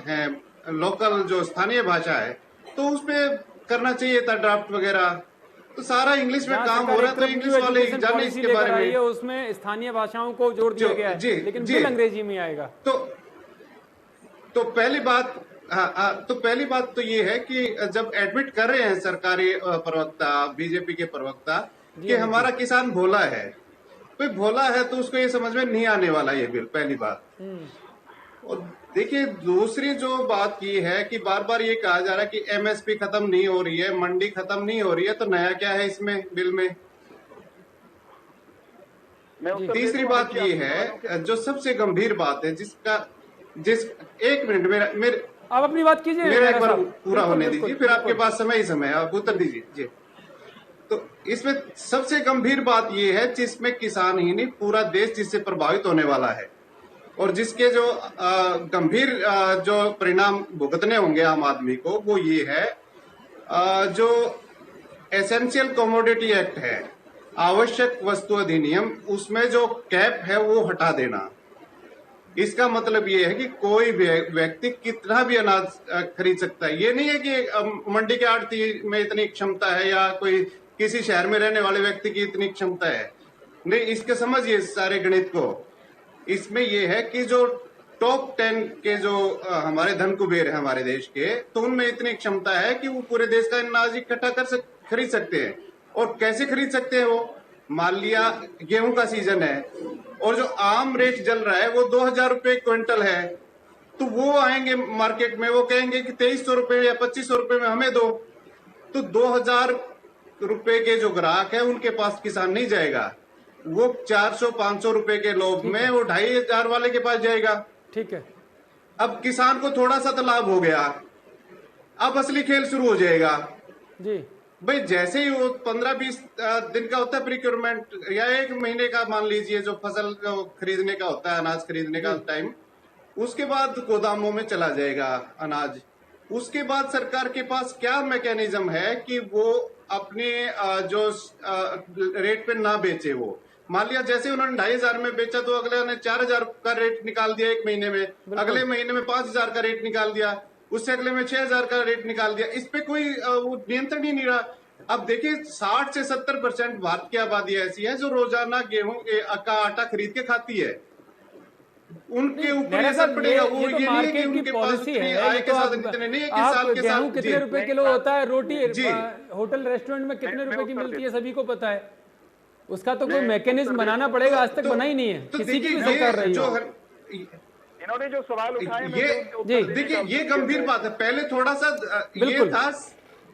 है लोकल, जो स्थानीय भाषा है, तो उस पे करना चाहिए था ड्राफ्ट वगैरह। तो सारा इंग्लिश में काम हो रहा है तो इंग्लिश वाले जाने इसके बारे में। उसमें स्थानीय भाषाओं को जोड़ दिया गया है, लेकिन बिल अंग्रेजी में आएगा। तो पहली बात तो पहली बात तो ये है कि जब एडमिट कर रहे हैं सरकारी प्रवक्ता, बीजेपी के प्रवक्ता, कि हमारा किसान भोला है, कोई भोला है तो उसको ये समझ में नहीं आने वाला ये बिल, पहली बात। और देखिए, दूसरी जो बात की है कि बार बार ये कहा जा रहा है कि एमएसपी खत्म नहीं हो रही है, मंडी खत्म नहीं हो रही है, तो नया क्या है इसमें बिल में? तीसरी बात ये है, जो सबसे गंभीर बात है, एक मिनट मेरे आप अपनी बात कीजिए, मेरा एक बार पूरा होने दीजिए, फिर आपके पास समय ही समय है, आप उत्तर दीजिए जी। तो इसमें सबसे गंभीर बात यह है जिसमें किसान ही नहीं, पूरा देश जिससे प्रभावित होने वाला है और जिसके जो गंभीर जो परिणाम भुगतने होंगे आम आदमी को, वो ये है जो एसेंशियल कमोडिटी एक्ट है, आवश्यक वस्तु अधिनियम, उसमें जो कैप है वो हटा देना। इसका मतलब ये है कि कोई व्यक्ति कितना भी अनाज खरीद सकता है। ये नहीं है कि मंडी के आड़ती में इतनी क्षमता है या कोई किसी शहर में रहने वाले व्यक्ति की इतनी क्षमता है, नहीं। इसके समझिए सारे गणित को। इसमें ये है कि जो टॉप 10 के जो हमारे धन कुबेर है हमारे देश के, तो उनमें इतनी क्षमता है कि वो पूरे देश का अनाज इकट्ठा खरीद सकते हैं। और कैसे खरीद सकते हैं वो? मान लिया गेहूं का सीजन है और जो आम रेट चल रहा है वो 2000 रुपए क्विंटल है, तो वो आएंगे मार्केट में, वो कहेंगे कि 2300 रुपए या 2500 रुपए में हमें दो। तो 2000 रुपए के जो ग्राहक है उनके पास किसान नहीं जाएगा, वो 400-500 रुपए के लोभ में वो 2500 वाले के पास जाएगा। ठीक है, अब किसान को थोड़ा सा तो लाभ हो गया, अब असली खेल शुरू हो जाएगा जी भाई। जैसे ही वो 15-20 दिन का होता है प्रिक्योरमेंट, या 1 महीने का मान लीजिए जो फसल को खरीदने का होता है, अनाज खरीदने का टाइम, उसके बाद गोदामों में चला जाएगा अनाज। उसके बाद सरकार के पास क्या मैकेनिज्म है कि वो अपने जो रेट पे ना बेचे। वो मान लिया जैसे उन्होंने 2500 में बेचा तो अगले ने 4000 का रेट निकाल दिया 1 महीने में, अगले महीने में 5000 का रेट निकाल दिया, उससे अगले में 6000 का रेट निकाल दिया। इस पे कोई वो नियंत्रण ही नहीं रहा। अब देखिए 60 से 70% भारत की आबादी ऐसी है जो रोजाना गेहूं का आटा खरीद के खाती है। उनके ऊपर असर पड़ेगा। वो ये नहीं है कि उनके पास आय के साधन इतने नहीं है कि साल के साल कितने रुपए किलो होता है, रोटी होटल रेस्टोरेंट में कितने रुपए की मिलती है सभी को पता है। उसका तो कोई मैकेनिज्म बनाना पड़ेगा, आज तक बना ही नहीं है किसी की भी सरकार रही हो। इन्होंने जो सवाल उठाए ये देखिए ये गंभीर बात है। पहले थोड़ा सा ये था,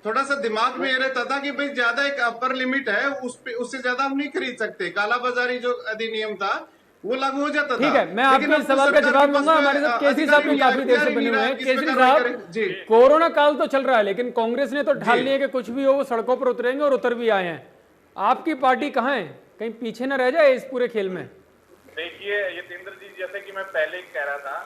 थोड़ा सा दिमाग में ये रहता था कि भाई ज्यादा एक अपर लिमिट है, उससे ज्यादा हम नहीं खरीद सकते। कालाबाजारी जो अधिनियम था वो लागू हो जाता था। ठीक है, मैं आपके सवाल का जवाब दूंगा। हमारे साथ केसरी साहब भी काफी देर से बने हुए हैं। केसरी साहब, कोरोना काल तो चल रहा है लेकिन कांग्रेस ने तो ठान लिया कि कुछ भी हो वो सड़कों पर उतरेंगे और उतर भी आए हैं। आपकी पार्टी कहाँ है? कहीं पीछे न रह जाए इस पूरे खेल में। देखिए यतेंद्र जी, जैसे कि मैं पहले कह रहा था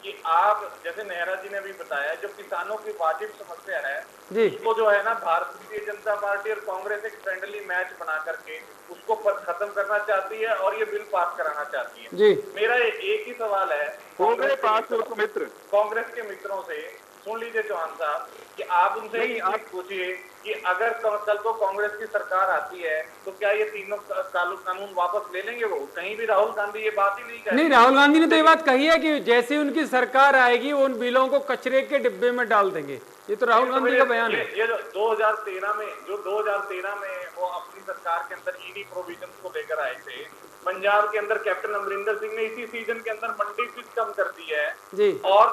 कि आप जैसे नेहरा जी ने भी बताया, जो किसानों की वाजिब समस्या है जी, उसको जो है ना भारतीय जनता पार्टी और कांग्रेस एक फ्रेंडली मैच बना करके उसको खत्म करना चाहती है और ये बिल पास कराना चाहती है। जी। मेरा एक ही सवाल है कांग्रेस के मित्रों से, सुन लीजिए चौहान साहब, कि आप उनसे एक चीज पूछिए कि अगर कल को कांग्रेस की सरकार आती है तो क्या ये तीनों कानून वापस ले लेंगे? वो कहीं भी राहुल गांधी ये बात ही नहीं कह रहे। नहीं, राहुल गांधी ने तो ये बात कही है कि जैसे उनकी सरकार आएगी वो उन बिलों को कचरे के डिब्बे में डाल देंगे। ये तो राहुल गांधी का बयान है। ये जो 2013 में वो अपनी सरकार के अंदर ईडी प्रोविजन को लेकर आए थे, पंजाब के अंदर कैप्टन अमरिंदर सिंह ने इसी सीजन के अंदर मंडी फीस कम कर दी है जी। और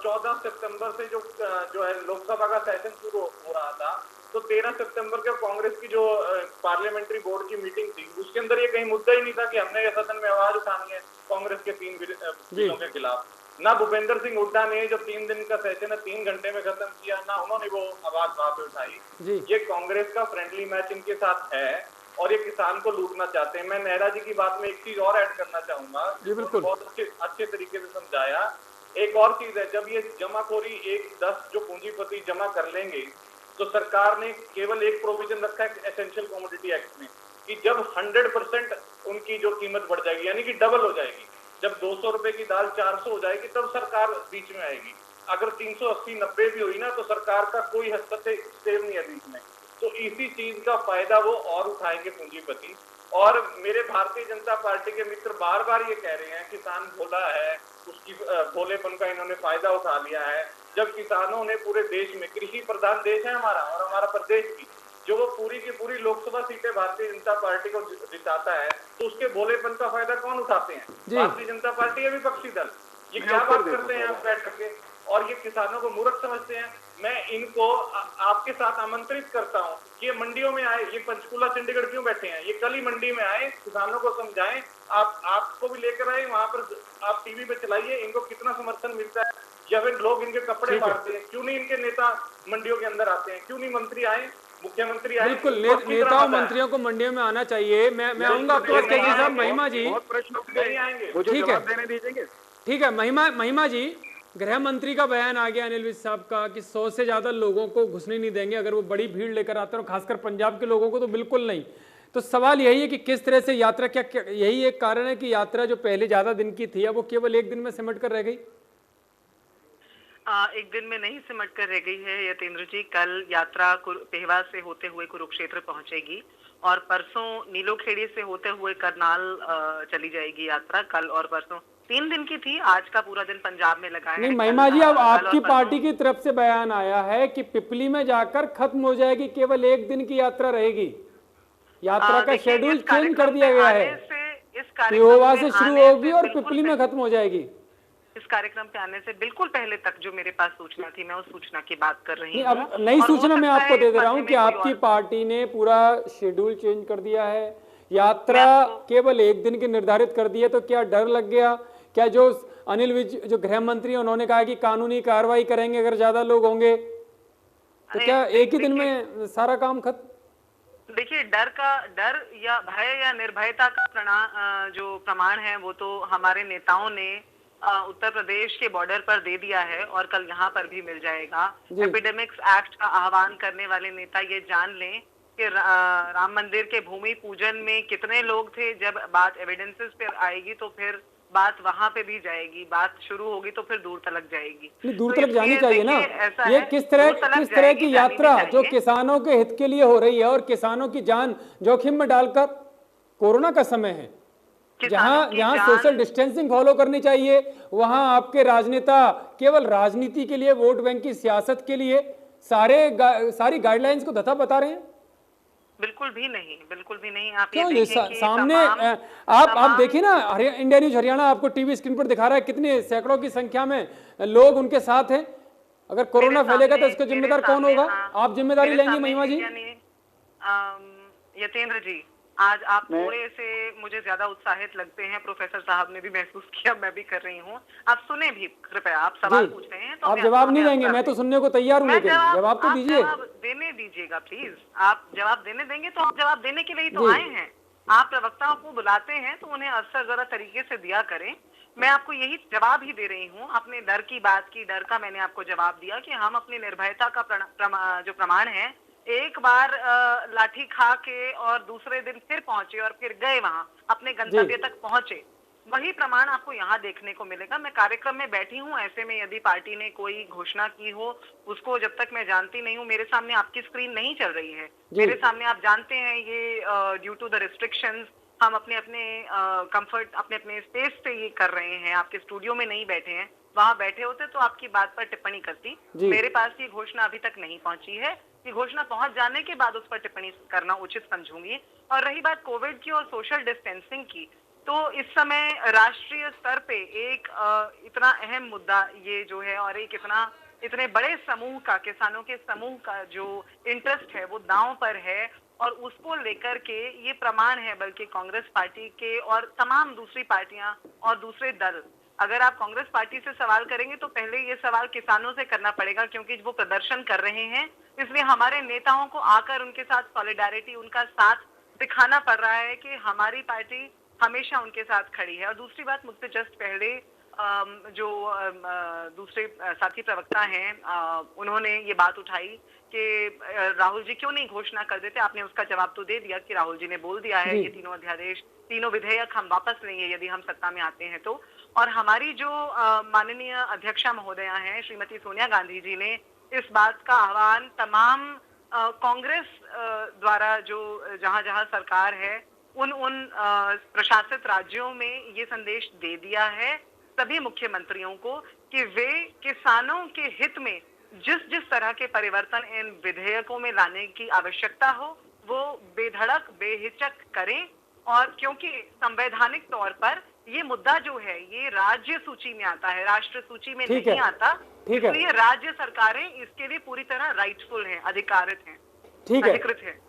14 सितंबर से जो है लोकसभा का सेशन शुरू हो रहा था, तो 13 सितंबर के कांग्रेस की जो पार्लियामेंट्री बोर्ड की मीटिंग थी उसके अंदर ये कहीं मुद्दा ही नहीं था कि हमने सदन में आवाज उठानी है कांग्रेस के 3 बिलों के खिलाफ। ना भूपेंद्र सिंह हुड्डा ने जो 3 दिन का सेशन है 3 घंटे में खत्म किया, ना उन्होंने वो आवाज वहां पे उठाई। ये कांग्रेस का फ्रेंडली मैच इनके साथ है और ये किसान को लूटना चाहते हैं। मैं नेहरा जी की बात में एक चीज और ऐड करना चाहूंगा, बहुत अच्छे तरीके से समझाया। एक और चीज है, जब ये जमाखोरी 10 जो पूंजीपति जमा कर लेंगे तो सरकार ने केवल एक प्रोविजन रखा है एसेंशियल कमोडिटी एक्ट में कि जब 100% उनकी जो कीमत बढ़ जाएगी यानी कि डबल हो जाएगी, जब 200 रुपए की दाल 400 हो जाएगी तब सरकार बीच में आएगी। अगर 380-90 भी हुई ना तो सरकार का कोई हस्तक्षेप नहीं है बीच में। तो इसी चीज का फायदा वो और उठाएंगे पूंजीपति। और मेरे भारतीय जनता पार्टी के मित्र बार बार ये कह रहे हैं किसान भोला है, उसकी भोलेपन का इन्होंने फायदा उठा लिया है। जब किसानों ने पूरे देश में, कृषि प्रधान देश है हमारा और हमारा प्रदेश भी, जो वो पूरी की पूरी लोकसभा सीटें भारतीय जनता पार्टी को जिताता है, तो उसके भोलेपन का फायदा कौन उठाते हैं? भारतीय जनता पार्टी या विपक्षी दल। ये क्या बात करते हैं आप बैठ करके, और ये किसानों को मूर्ख समझते हैं। मैं इनको आपके साथ आमंत्रित करता हूँ कि ये मंडियों में आए। ये पंचकूला चंडीगढ़ क्यों बैठे हैं? ये कल ही मंडी में आए, किसानों को समझाएं। आपको भी लेकर आए, वहां पर आप टीवी पे चलाइए इनको कितना समर्थन मिलता है, या फिर लोग इनके कपड़े फाड़ते हैं। क्यों नहीं इनके नेता मंडियों के अंदर आते हैं? क्यों नहीं मंत्री आए, मुख्यमंत्री आए? बिल्कुल, नेताओं मंत्रियों को मंडियों में आना चाहिए। मैं आऊंगा आपके पास केजरी साहब। महिमा जी ठीक है, महिमा जी, गृह मंत्री का बयान आ गया अनिल विज साहब का कि 100 से ज्यादा लोगों को घुसने नहीं देंगे अगर वो बड़ी भीड़ लेकर आते हैं, और खासकर पंजाब के लोगों को तो बिल्कुल नहीं। तो सवाल यही है कि किस तरह से यात्रा, क्या यही एक कारण है कि यात्रा जो पहले ज्यादा दिन की थी अब वो केवल एक दिन में सिमट कर रह गई? एक दिन में नहीं सिमट कर रह गई है यतेंद्र जी। कल यात्रा पेहवा से होते हुए कुरुक्षेत्र पहुंचेगी और परसों नीलोखेड़ी से होते हुए करनाल चली जाएगी यात्रा। कल और परसों 3 दिन की थी, आज का पूरा दिन पंजाब में लगा है। नहीं महिमा जी, अब आपकी पार्टी की तरफ से बयान आया है कि पिपली में जाकर खत्म हो जाएगी, केवल एक दिन की यात्रा रहेगी। यात्रा का शेड्यूल चेंज कर दिया गया है, पेहोवा से शुरू होगी और पिपली में खत्म हो जाएगी। इस कार्यक्रम पे आने से बिल्कुल पहले तक जो मेरे पास सूचना थी, मैं उस सूचना की बात कर रही हूँ। अब नई सूचना मैं आपको दे रहा हूँ कि आपकी पार्टी ने पूरा शेड्यूल चेंज कर दिया है, यात्रा केवल एक दिन की निर्धारित कर दी है। तो क्या डर लग गया? क्या जो अनिल विज जो गृह मंत्री उन्होंने कहा कि कानूनी कार्रवाई करेंगे अगर ज्यादा लोग होंगे, तो क्या एक ही दिन में सारा काम खत्म? देखिए, डर या भय या निर्भयता का जो प्रमाण है वो तो हमारे नेताओं ने उत्तर प्रदेश के बॉर्डर पर दे दिया है और कल यहाँ पर भी मिल जाएगा। एपिडेमिक्स एक्ट का आह्वान करने वाले नेता ये जान लें कि राम मंदिर के भूमि पूजन में कितने लोग थे। जब बात एविडेंसेस पे आएगी तो फिर बात वहां पे भी जाएगी, बात शुरू होगी तो फिर दूर तलक जाएगी। दूर तलक जानी चाहिए ना। ये किस तरह की यात्रा जो किसानों के हित के लिए हो रही है और किसानों की जान जोखिम में डालकर, कोरोना का समय है, जहां सोशल डिस्टेंसिंग फॉलो करनी चाहिए, वहां आपके राजनेता केवल राजनीति के लिए, वोट बैंक की सियासत के लिए सारी गाइडलाइंस को धता बता रहे हैं। बिल्कुल भी नहीं। आप क्यों ये सामने आप देखिए ना, इंडिया न्यूज हरियाणा आपको टीवी स्क्रीन पर दिखा रहा है, कितने सैकड़ों की संख्या में लोग उनके साथ हैं। अगर कोरोना फैलेगा तो इसका जिम्मेदार कौन होगा? आप जिम्मेदारी लेंगी महिमा जी? यतेंद्र जी, आज आप थोड़े से मुझे ज्यादा उत्साहित लगते हैं। प्रोफेसर साहब ने भी महसूस किया, मैं भी कर रही हूँ। आप सुने भी कृपया, आप सवाल पूछ रहे हैं तो आप जवाब नहीं देंगे, मैं तो सुनने को तैयार हूँ, लेकिन जवाब तो दीजिए। जवाब देने दीजिएगा प्लीज। आप जवाब देने देंगे तो आप जवाब देने के लिए तो आए हैं। आप प्रवक्ताओं को बुलाते हैं तो उन्हें अवसर जरा तरीके से दिया करें। मैं आपको यही जवाब ही दे रही हूँ। आपने डर की बात की, डर का मैंने आपको जवाब दिया कि हम अपनी निर्भयता का जो प्रमाण है, एक बार लाठी खा के और दूसरे दिन फिर पहुंचे और फिर गए वहां अपने गंतव्य तक पहुंचे, वही प्रमाण आपको यहाँ देखने को मिलेगा। मैं कार्यक्रम में बैठी हूँ, ऐसे में यदि पार्टी ने कोई घोषणा की हो, उसको जब तक मैं जानती नहीं हूँ, मेरे सामने आपकी स्क्रीन नहीं चल रही है, मेरे सामने आप जानते हैं ये ड्यू टू द रिस्ट्रिक्शंस हम अपने कंफर्ट अपने स्पेस से ये कर रहे हैं, आपके स्टूडियो में नहीं बैठे हैं। वहां बैठे होते तो आपकी बात पर टिप्पणी करती। मेरे पास ये घोषणा अभी तक नहीं पहुंची है। ये घोषणा पहुंच जाने के बाद उस पर टिप्पणी करना उचित समझूंगी। और रही बात कोविड की और सोशल डिस्टेंसिंग की, तो इस समय राष्ट्रीय स्तर पे एक इतना अहम मुद्दा ये जो है, और एक इतने बड़े समूह का, किसानों के समूह का जो इंटरेस्ट है वो दांव पर है, और उसको लेकर के ये प्रमाण है बल्कि कांग्रेस पार्टी के और तमाम दूसरी पार्टियां और दूसरे दल। अगर आप कांग्रेस पार्टी से सवाल करेंगे तो पहले ये सवाल किसानों से करना पड़ेगा, क्योंकि वो प्रदर्शन कर रहे हैं, इसलिए हमारे नेताओं को आकर उनके साथ सॉलिडारिटी, उनका साथ दिखाना पड़ रहा है कि हमारी पार्टी हमेशा उनके साथ खड़ी है। और दूसरी बात, मुझसे जस्ट पहले जो दूसरे साथी प्रवक्ता हैं, उन्होंने ये बात उठाई कि राहुल जी क्यों नहीं घोषणा कर देते। आपने उसका जवाब तो दे दिया कि राहुल जी ने बोल दिया है ये तीनों अध्यादेश, तीनों विधेयक हम वापस लेंगे यदि हम सत्ता में आते हैं तो। और हमारी जो माननीय अध्यक्षा महोदया हैं श्रीमती सोनिया गांधी जी ने इस बात का आह्वान तमाम कांग्रेस द्वारा जो जहां सरकार है उन प्रशासित राज्यों में ये संदेश दे दिया है सभी मुख्यमंत्रियों को कि वे किसानों के हित में जिस तरह के परिवर्तन इन विधेयकों में लाने की आवश्यकता हो वो बेधड़क बेहिचक करें। और क्योंकि संवैधानिक तौर पर ये मुद्दा जो है ये राज्य सूची में आता है, राष्ट्र सूची में नहीं आता, इसलिए राज्य सरकारें इसके लिए पूरी तरह राइटफुल हैं, अधिकारित हैं, अधिकृत हैं।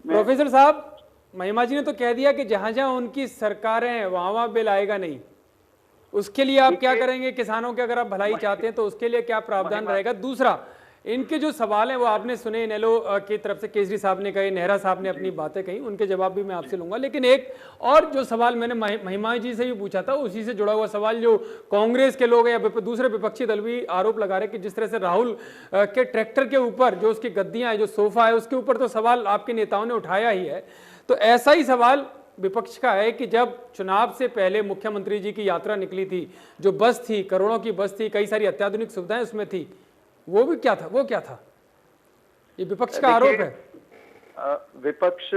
प्रोफेसर साहब, महिमा जी ने तो कह दिया कि जहां जहां उनकी सरकारें हैं वहां बिल आएगा नहीं। उसके लिए आप क्या करेंगे? किसानों के अगर आप भलाई चाहते हैं तो उसके लिए क्या प्रावधान रहेगा? दूसरा, इनके जो सवाल हैं वो आपने सुने, इनेलो की तरफ से केजरी साहब ने कहे, नेहरा साहब ने अपनी बातें कही, उनके जवाब भी मैं आपसे लूंगा। लेकिन एक और जो सवाल मैंने महिमा जी से भी पूछा था, उसी से जुड़ा हुआ सवाल, जो कांग्रेस के लोग या दूसरे विपक्षी दल भी आरोप लगा रहे कि जिस तरह से राहुल के ट्रैक्टर के ऊपर जो उसकी गद्दियां है, जो सोफा है, उसके ऊपर तो सवाल आपके नेताओं ने उठाया ही है, तो ऐसा ही सवाल विपक्ष का है कि जब चुनाव से पहले मुख्यमंत्री जी की यात्रा निकली थी, जो बस थी, करोड़ों की बस थी, कई सारी अत्याधुनिक सुविधाएं उसमें थी, वो भी क्या था? वो क्या था? ये विपक्ष का आरोप है। विपक्ष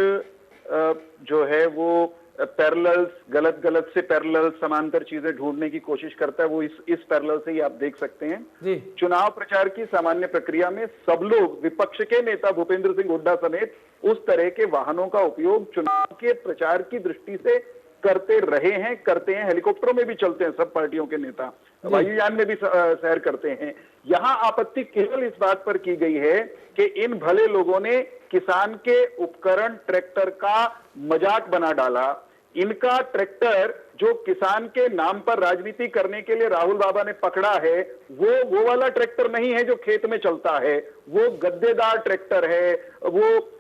जो है वो पैरेलल्स, गलत से पैरेलल समांतर चीजें ढूंढने की कोशिश करता है। वो इस पैरेलल से ही आप देख सकते हैं। चुनाव प्रचार की सामान्य प्रक्रिया में सब लोग, विपक्ष के नेता भूपेंद्र सिंह हुड्डा समेत, उस तरह के वाहनों का उपयोग चुनाव के प्रचार की दृष्टि से करते रहे हैं, करते हैं। हेलीकॉप्टरों में भी चलते हैं सब पार्टियों के नेता, वायुयान में भी सैर करते हैं। यहां आपत्ति केवल इस बात पर की गई है कि इन भले लोगों ने किसान के उपकरण ट्रैक्टर का मजाक बना डाला। इनका ट्रैक्टर जो किसान के नाम पर राजनीति करने के लिए राहुल बाबा ने पकड़ा है, वो वाला ट्रैक्टर नहीं है जो खेत में चलता है, वो गद्देदार ट्रैक्टर है, वो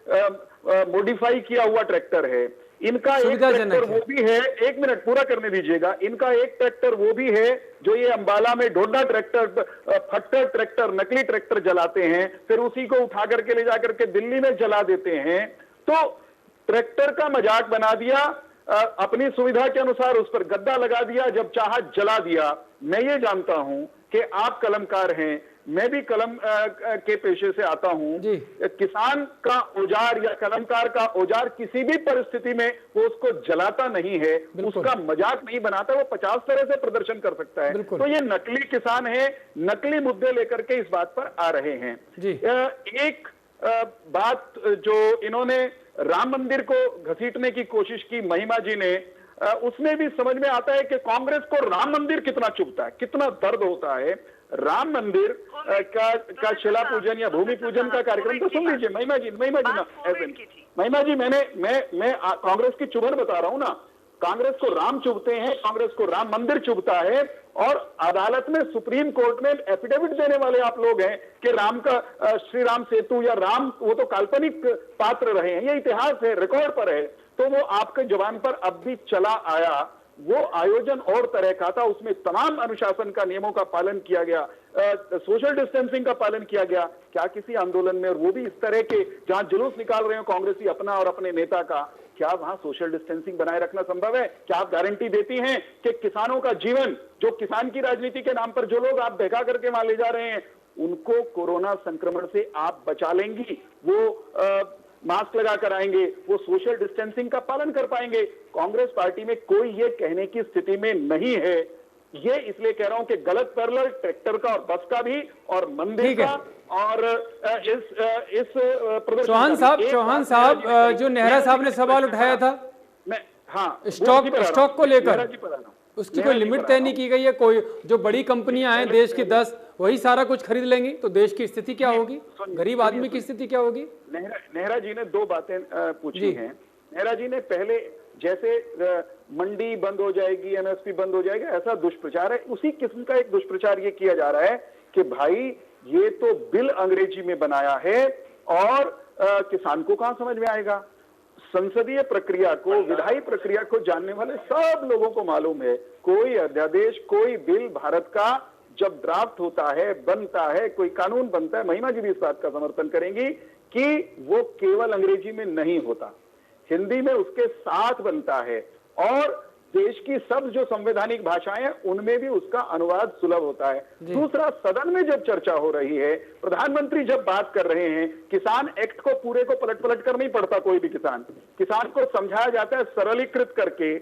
मॉडिफाई किया हुआ ट्रैक्टर है। इनका एक ट्रैक्टर वो भी है, एक मिनट पूरा करने दीजिएगा, इनका एक ट्रैक्टर वो भी है जो ये अंबाला में ढोडा ट्रैक्टर, फट्टर ट्रैक्टर, नकली ट्रैक्टर जलाते हैं, फिर उसी को उठा करके ले जाकर के दिल्ली में जला देते हैं। तो ट्रैक्टर का मजाक बना दिया, अपनी सुविधा के अनुसार उस पर गद्दा लगा दिया, जब चाहा जला दिया। मैं ये जानता हूं कि आप कलमकार हैं, मैं भी कलम के पेशे से आता हूं। किसान का औजार या कलमकार का औजार किसी भी परिस्थिति में वो उसको जलाता नहीं है, उसका मजाक नहीं बनाता, वो 50 तरह से प्रदर्शन कर सकता है। तो ये नकली किसान है, नकली मुद्दे लेकर के इस बात पर आ रहे हैं। एक बात जो इन्होंने राम मंदिर को घसीटने की कोशिश की महिमा जी ने, उसमें भी समझ में आता है कि कांग्रेस को राम मंदिर कितना चुभता है, कितना दर्द होता है। राम मंदिर का शिला पूजन या भूमि पूजन का कार्यक्रम तो सुन लीजिए महिमा जी मैं कांग्रेस की चुभन बता रहा हूं ना। कांग्रेस को राम चुभते हैं, कांग्रेस को राम मंदिर चुभता है, और अदालत में, सुप्रीम कोर्ट में एफिडेविट देने वाले आप लोग हैं कि राम का श्री राम सेतु या राम, वो तो काल्पनिक पात्र रहे हैं, ये इतिहास है, रिकॉर्ड पर है। तो वो आपके जुबान पर अब भी चला आया। वो आयोजन और तरह का था, उसमें तमाम अनुशासन का, नियमों का पालन किया गया, सोशल डिस्टेंसिंग का पालन किया गया। क्या किसी आंदोलन में, और वो भी इस तरह के जहां जुलूस निकाल रहे हो कांग्रेसी अपना और अपने नेता का, क्या वहां सोशल डिस्टेंसिंग बनाए रखना संभव है? क्या आप गारंटी देती हैं कि किसानों का जीवन, जो किसान की राजनीति के नाम पर जो लोग आप बहका करके वहां ले जा रहे हैं, उनको कोरोना संक्रमण से आप बचा लेंगी? वो मास्क लगा कर आएंगे, वो सोशल डिस्टेंसिंग का पालन कर पाएंगे? कांग्रेस पार्टी में कोई ये कहने की स्थिति में नहीं है। ये इसलिए कह रहा हूं कि गलत पैरेलल ट्रैक्टर का और बस का भी और मंदिर का और इस चौहान साहब जो नेहरा साहब ने सवाल उठाया था स्टॉक को लेकर, उसकी कोई लिमिट तय नहीं की गई है? कोई जो बड़ी कंपनियां हैं देश की 10 वही सारा कुछ खरीद लेंगी तो देश की स्थिति क्या होगी, गरीब आदमी की स्थिति क्या होगी? नेहरा जी ने दो बातें पूछी हैं। नेहरा जी ने पहले जैसे मंडी बंद हो जाएगी, एमएसपी बंद हो जाएगा, ऐसा दुष्प्रचार है, उसी किस्म का एक दुष्प्रचार ये किया जा रहा है कि भाई ये तो बिल अंग्रेजी में बनाया है और किसान को कहां समझ में आएगा? संसदीय प्रक्रिया को, विधायी प्रक्रिया को जानने वाले सब लोगों को मालूम है, कोई अध्यादेश, कोई बिल भारत का जब ड्राफ्ट होता है, बनता है, कोई कानून बनता है, महिमा जी भी इस बात का समर्थन करेंगी कि वो केवल अंग्रेजी में नहीं होता, हिंदी में उसके साथ बनता है और देश की सब जो संवैधानिक भाषाएं हैं उनमें भी उसका अनुवाद सुलभ होता है। दूसरा, सदन में जब चर्चा हो रही है, प्रधानमंत्री जब बात कर रहे हैं, किसान एक्ट को पूरे को पलट पलट कर नहीं पढ़ता कोई भी किसान को समझाया जाता है सरलीकृत करके।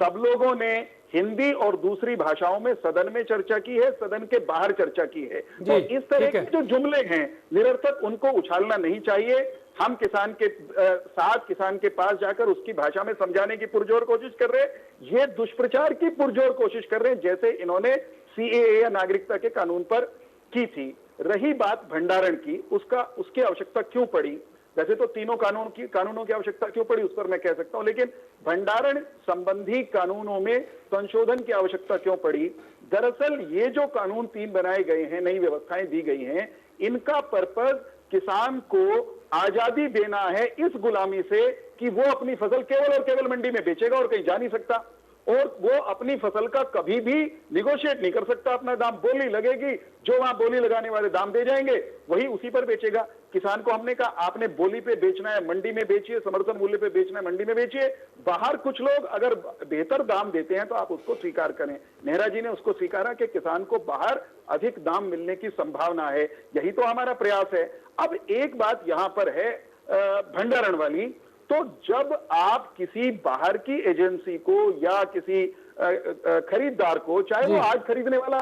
सब लोगों ने हिंदी और दूसरी भाषाओं में सदन में चर्चा की है, सदन के बाहर चर्चा की है। तो इस तरह के जो जुमले हैं निरर्थक, उनको उछालना नहीं चाहिए। हम किसान के साथ, किसान के पास जाकर उसकी भाषा में समझाने की पुरजोर कोशिश कर रहे हैं, ये दुष्प्रचार की पुरजोर कोशिश कर रहे हैं, जैसे इन्होंने सीएए या नागरिकता के कानून पर की थी। रही बात भंडारण की, उसकी आवश्यकता क्यों पड़ी? वैसे तो तीनों कानूनों की आवश्यकता क्यों पड़ी उस पर मैं कह सकता हूं, लेकिन भंडारण संबंधी कानूनों में संशोधन की आवश्यकता क्यों पड़ी? दरअसल ये जो कानून 3 बनाए गए हैं, नई व्यवस्थाएं दी गई हैं, इनका पर्पस किसान को आजादी देना है इस गुलामी से कि वो अपनी फसल केवल और केवल मंडी में बेचेगा और कहीं जा नहीं सकता, और वो अपनी फसल का कभी भी निगोशिएट नहीं कर सकता अपना दाम। बोली लगेगी, जो वहां बोली लगाने वाले दाम दे जाएंगे वही उसी पर बेचेगा। किसान को हमने कहा आपने बोली पे बेचना है मंडी में बेचिए, समर्थन मूल्य पे बेचना है मंडी में बेचिए। बाहर कुछ लोग अगर बेहतर दाम देते हैं तो आप उसको स्वीकार करें। नेहरा जी ने उसको स्वीकारा कि किसान को बाहर अधिक दाम मिलने की संभावना है, यही तो हमारा प्रयास है। अब एक बात यहां पर है भंडारण वाली, तो जब आप किसी बाहर की एजेंसी को या किसी खरीदार को, चाहे वो आज खरीदने वाला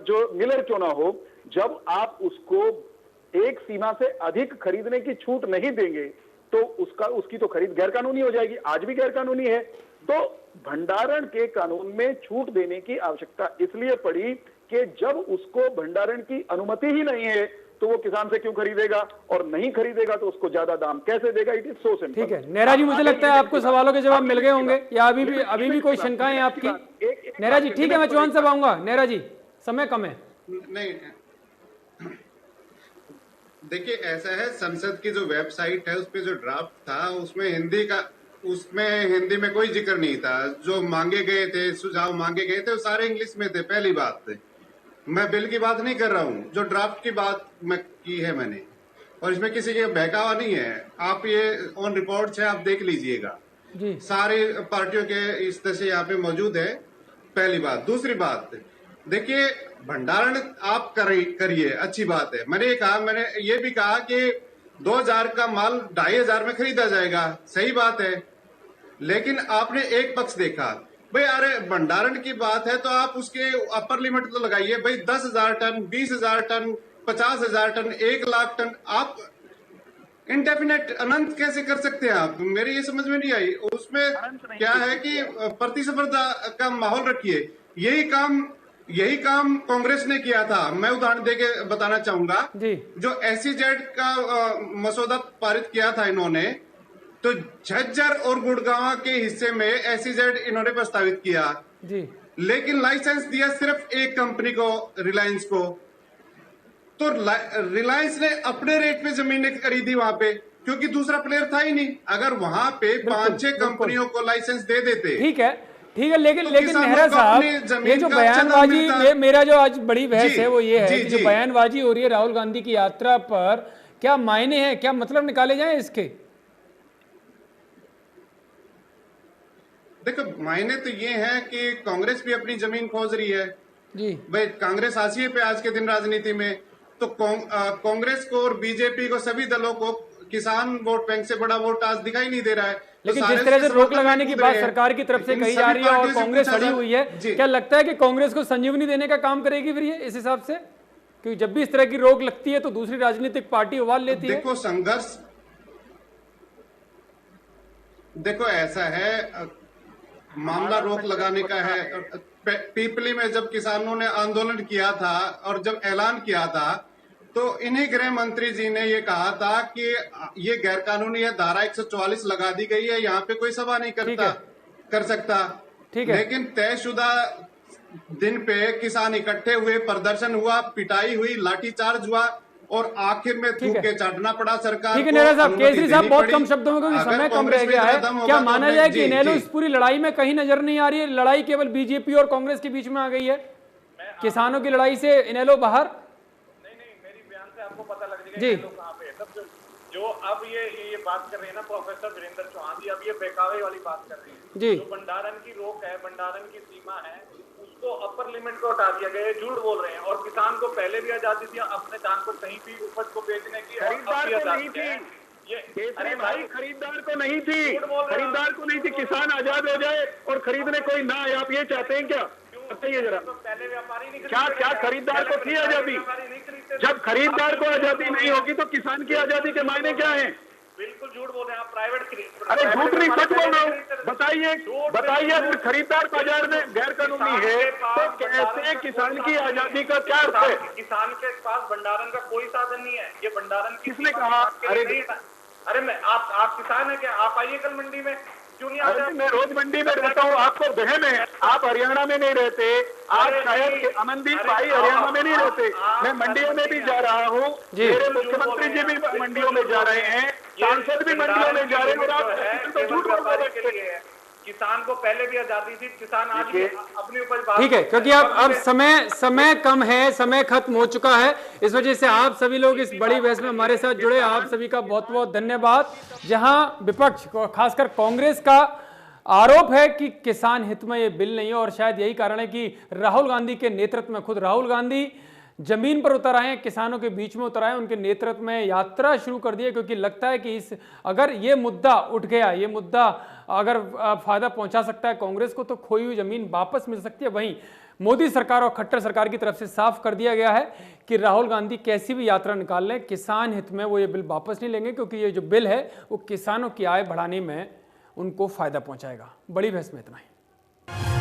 जो मिलर क्यों ना हो, जब आप उसको एक सीमा से अधिक खरीदने की छूट नहीं देंगे तो उसकी तो खरीद गैर कानूनी हो जाएगी, आज भी गैर कानूनी है। तो भंडारण के कानून में छूट देने की आवश्यकता इसलिए पड़ी कि जब उसको भंडारण की अनुमति ही नहीं है तो वो किसान से क्यों खरीदेगा, और नहीं खरीदेगा तो उसको ज्यादा दाम कैसे देगा? It is so simple. ठीक है नेहरा जी, मुझे लगता है आपको सवालों के जवाब मिल गए होंगे, या अभी भी कोई शंकाएं हैं आपकी? नेहरा जी ठीक है, मैं चौहान साहब आऊंगा। नेहरा जी समय कम है। नहीं, देखिए ऐसा है, संसद की जो वेबसाइट है उस पे जो ड्राफ्ट था उसमें हिंदी में कोई जिक्र नहीं था। जो मांगे गए थे, सुझाव मांगे गए थे वो सारे इंग्लिश में थे। पहली बात, मैं बिल की बात नहीं कर रहा हूं, जो ड्राफ्ट की बात मैं की है मैंने, और इसमें किसी के बहकावा नहीं है। आप ये ऑन रिपोर्ट है, आप देख लीजिएगा, सारी पार्टियों के इस तरह से यहाँ पे मौजूद है। पहली बात। दूसरी बात, देखिए भंडारण आप करिए, अच्छी बात है। मैंने ये भी कहा कि 2000 का माल 2500 में खरीदा जाएगा, सही बात है। लेकिन आपने एक पक्ष देखा, भाई अरे भंडारण की बात है तो आप उसके अपर लिमिट तो लगाइए भाई, 10,000 ton, 20,000 ton, 50,000 ton, 1 lakh ton. आप इंडेफिनेट अनंत कैसे कर सकते हैं आप? मेरी ये समझ में नहीं आई। उसमें क्या है कि प्रतिस्पर्धा का माहौल रखिए। यही काम कांग्रेस ने किया था। मैं उदाहरण देके बताना चाहूंगा, जो SEZ का मसौदा पारित किया था इन्होंने, तो झज्जर और गुड़गांव के हिस्से में SEZ इन्होंने प्रस्तावित किया, लेकिन लाइसेंस दिया सिर्फ एक कंपनी को, रिलायंस को। तो रिलायंस ने अपने रेट पे जमीनें खरीदी वहां पे, क्योंकि दूसरा प्लेयर था ही नहीं। अगर वहां पे 5-6 कंपनियों को लाइसेंस दे देते, ठीक है, लेकिन तो लेकिन मेहरा साहब, ये जो बयानबाजी, ये मेरा जो आज बड़ी बहस है वो ये है कि जो बयानबाजी हो रही है राहुल गांधी की यात्रा पर, क्या मायने हैं, क्या मतलब निकाले जाएं इसके? देखो, मायने तो ये है कि कांग्रेस भी अपनी जमीन खोज रही है जी भाई। कांग्रेस हाशिए पे आज के दिन राजनीति में, तो कांग्रेस को और बीजेपी को, सभी दलों को किसान वोट बैंक से बड़ा वोट आज दिखाई नहीं दे रहा है। लेकिन जिस तरह से रोक लगाने की बात सरकार की तरफ से कही जा रही है और कांग्रेस अड़ी हुई है, क्या लगता है कि कांग्रेस को संजीवनी देने का काम करेगी फिर ये इस हिसाब से? क्योंकि जब भी इस तरह की रोक लगती है तो दूसरी राजनीतिक पार्टी उबाल लेती है। देखो संघर्ष, देखो ऐसा है, मामला रोक लगाने का है। पीपली में जब किसानों ने आंदोलन किया था और जब ऐलान किया था, तो इन्हीं गृह मंत्री जी ने ये कहा था कि ये गैर कानूनी है, धारा 144 लगा दी गई है, यहाँ पे कोई सभा नहीं कर सकता। ठीक है, लेकिन तयशुदा दिन पे किसान इकट्ठे हुए, प्रदर्शन हुआ, पिटाई हुई, लाठीचार्ज हुआ और आखिर में थूक के चाटना पड़ा सरकार को। ठीक है नेहरा साहब, केसरी साहब बहुत कम शब्दों में, क्योंकि समय कम रह गया है, क्या माना जाए कि इनेलो इस पूरी लड़ाई में कहीं नजर नहीं आ रही है? लड़ाई केवल बीजेपी और कांग्रेस के बीच में आ गई है, किसानों की लड़ाई से इनेलो बाहर? आपको पता लग जाएगा जी कहाँ पे है। तब जो अब ये बात कर रहे हैं ना प्रोफेसर वीरेंद्र चौहान जी, अब ये बहकावे वाली बात कर रहे हैं जी। जो भंडारण की रोक है, भंडारण की सीमा है, उसको अपर लिमिट को हटा दिया गया है। झूठ बोल रहे हैं। और किसान को पहले भी आजादी थी अपने धान को कहीं भी उपज को बेचने की, खरीदार को नहीं थी ये। अरे भाई, खरीदार को नहीं थी, खरीदार को नहीं थी। किसान आजाद हो जाए और खरीदने कोई ना आए, आप ये चाहते हैं क्या? बताइए जरा। पहले व्यापारी नहीं, क्या खरीदार को थी आजादी? जब खरीदार को आजादी नहीं होगी तो किसान की आजादी के मायने क्या हैं? बिल्कुल झूठ बोल रहे हैं आप। प्राइवेट, अरे झूठ नहीं, सच बोल रहा हूँ। बताइए अगर खरीदार बाजार में गैर कानूनी है तो कैसे किसान की आजादी का क्या अर्थ है? किसान के पास भंडारण का कोई साधन नहीं है। ये भंडारण किसने कहा? अरे मैं आप किसान है क्या? आप आइए कल मंडी में, क्यों नहीं आते? मैं रोज मंडी में रहता हूँ, आपको बहन है, आप हरियाणा में नहीं रहते, आप शायद अमनदीप भाई हरियाणा में नहीं रहते। मैं मंडियों में भी जा रहा हूँ, मेरे मुख्यमंत्री जी भी मंडियों में जा रहे हैं, सांसद भी मंडियों में जा रहे हैं, और आप तो झूठ बोल रहे हैं। किसान को पहले भी आजादी थी, किसान आज भी अपनी उपज। ठीक है, क्योंकि अब समय कम है, समय खत्म हो चुका है, इस वजह से आप सभी लोग इस बड़ी बहस में हमारे साथ जुड़े, आप सभी का बहुत बहुत धन्यवाद। जहां विपक्ष खासकर कांग्रेस का आरोप है कि किसान हित में ये बिल नहीं है, और शायद यही कारण है कि राहुल गांधी के नेतृत्व में, खुद राहुल गांधी जमीन पर उतर आए हैं, किसानों के बीच में उतर आए, उनके नेतृत्व में यात्रा शुरू कर दी है, क्योंकि लगता है कि अगर ये मुद्दा उठ गया, ये मुद्दा अगर फायदा पहुंचा सकता है कांग्रेस को, तो खोई हुई जमीन वापस मिल सकती है। वहीं मोदी सरकार और खट्टर सरकार की तरफ से साफ कर दिया गया है कि राहुल गांधी कैसी भी यात्रा निकाल लें, किसान हित में वो ये बिल वापस नहीं लेंगे, क्योंकि ये जो बिल है वो किसानों की आय बढ़ाने में उनको फायदा पहुंचाएगा। बड़ी बहस में इतना ही।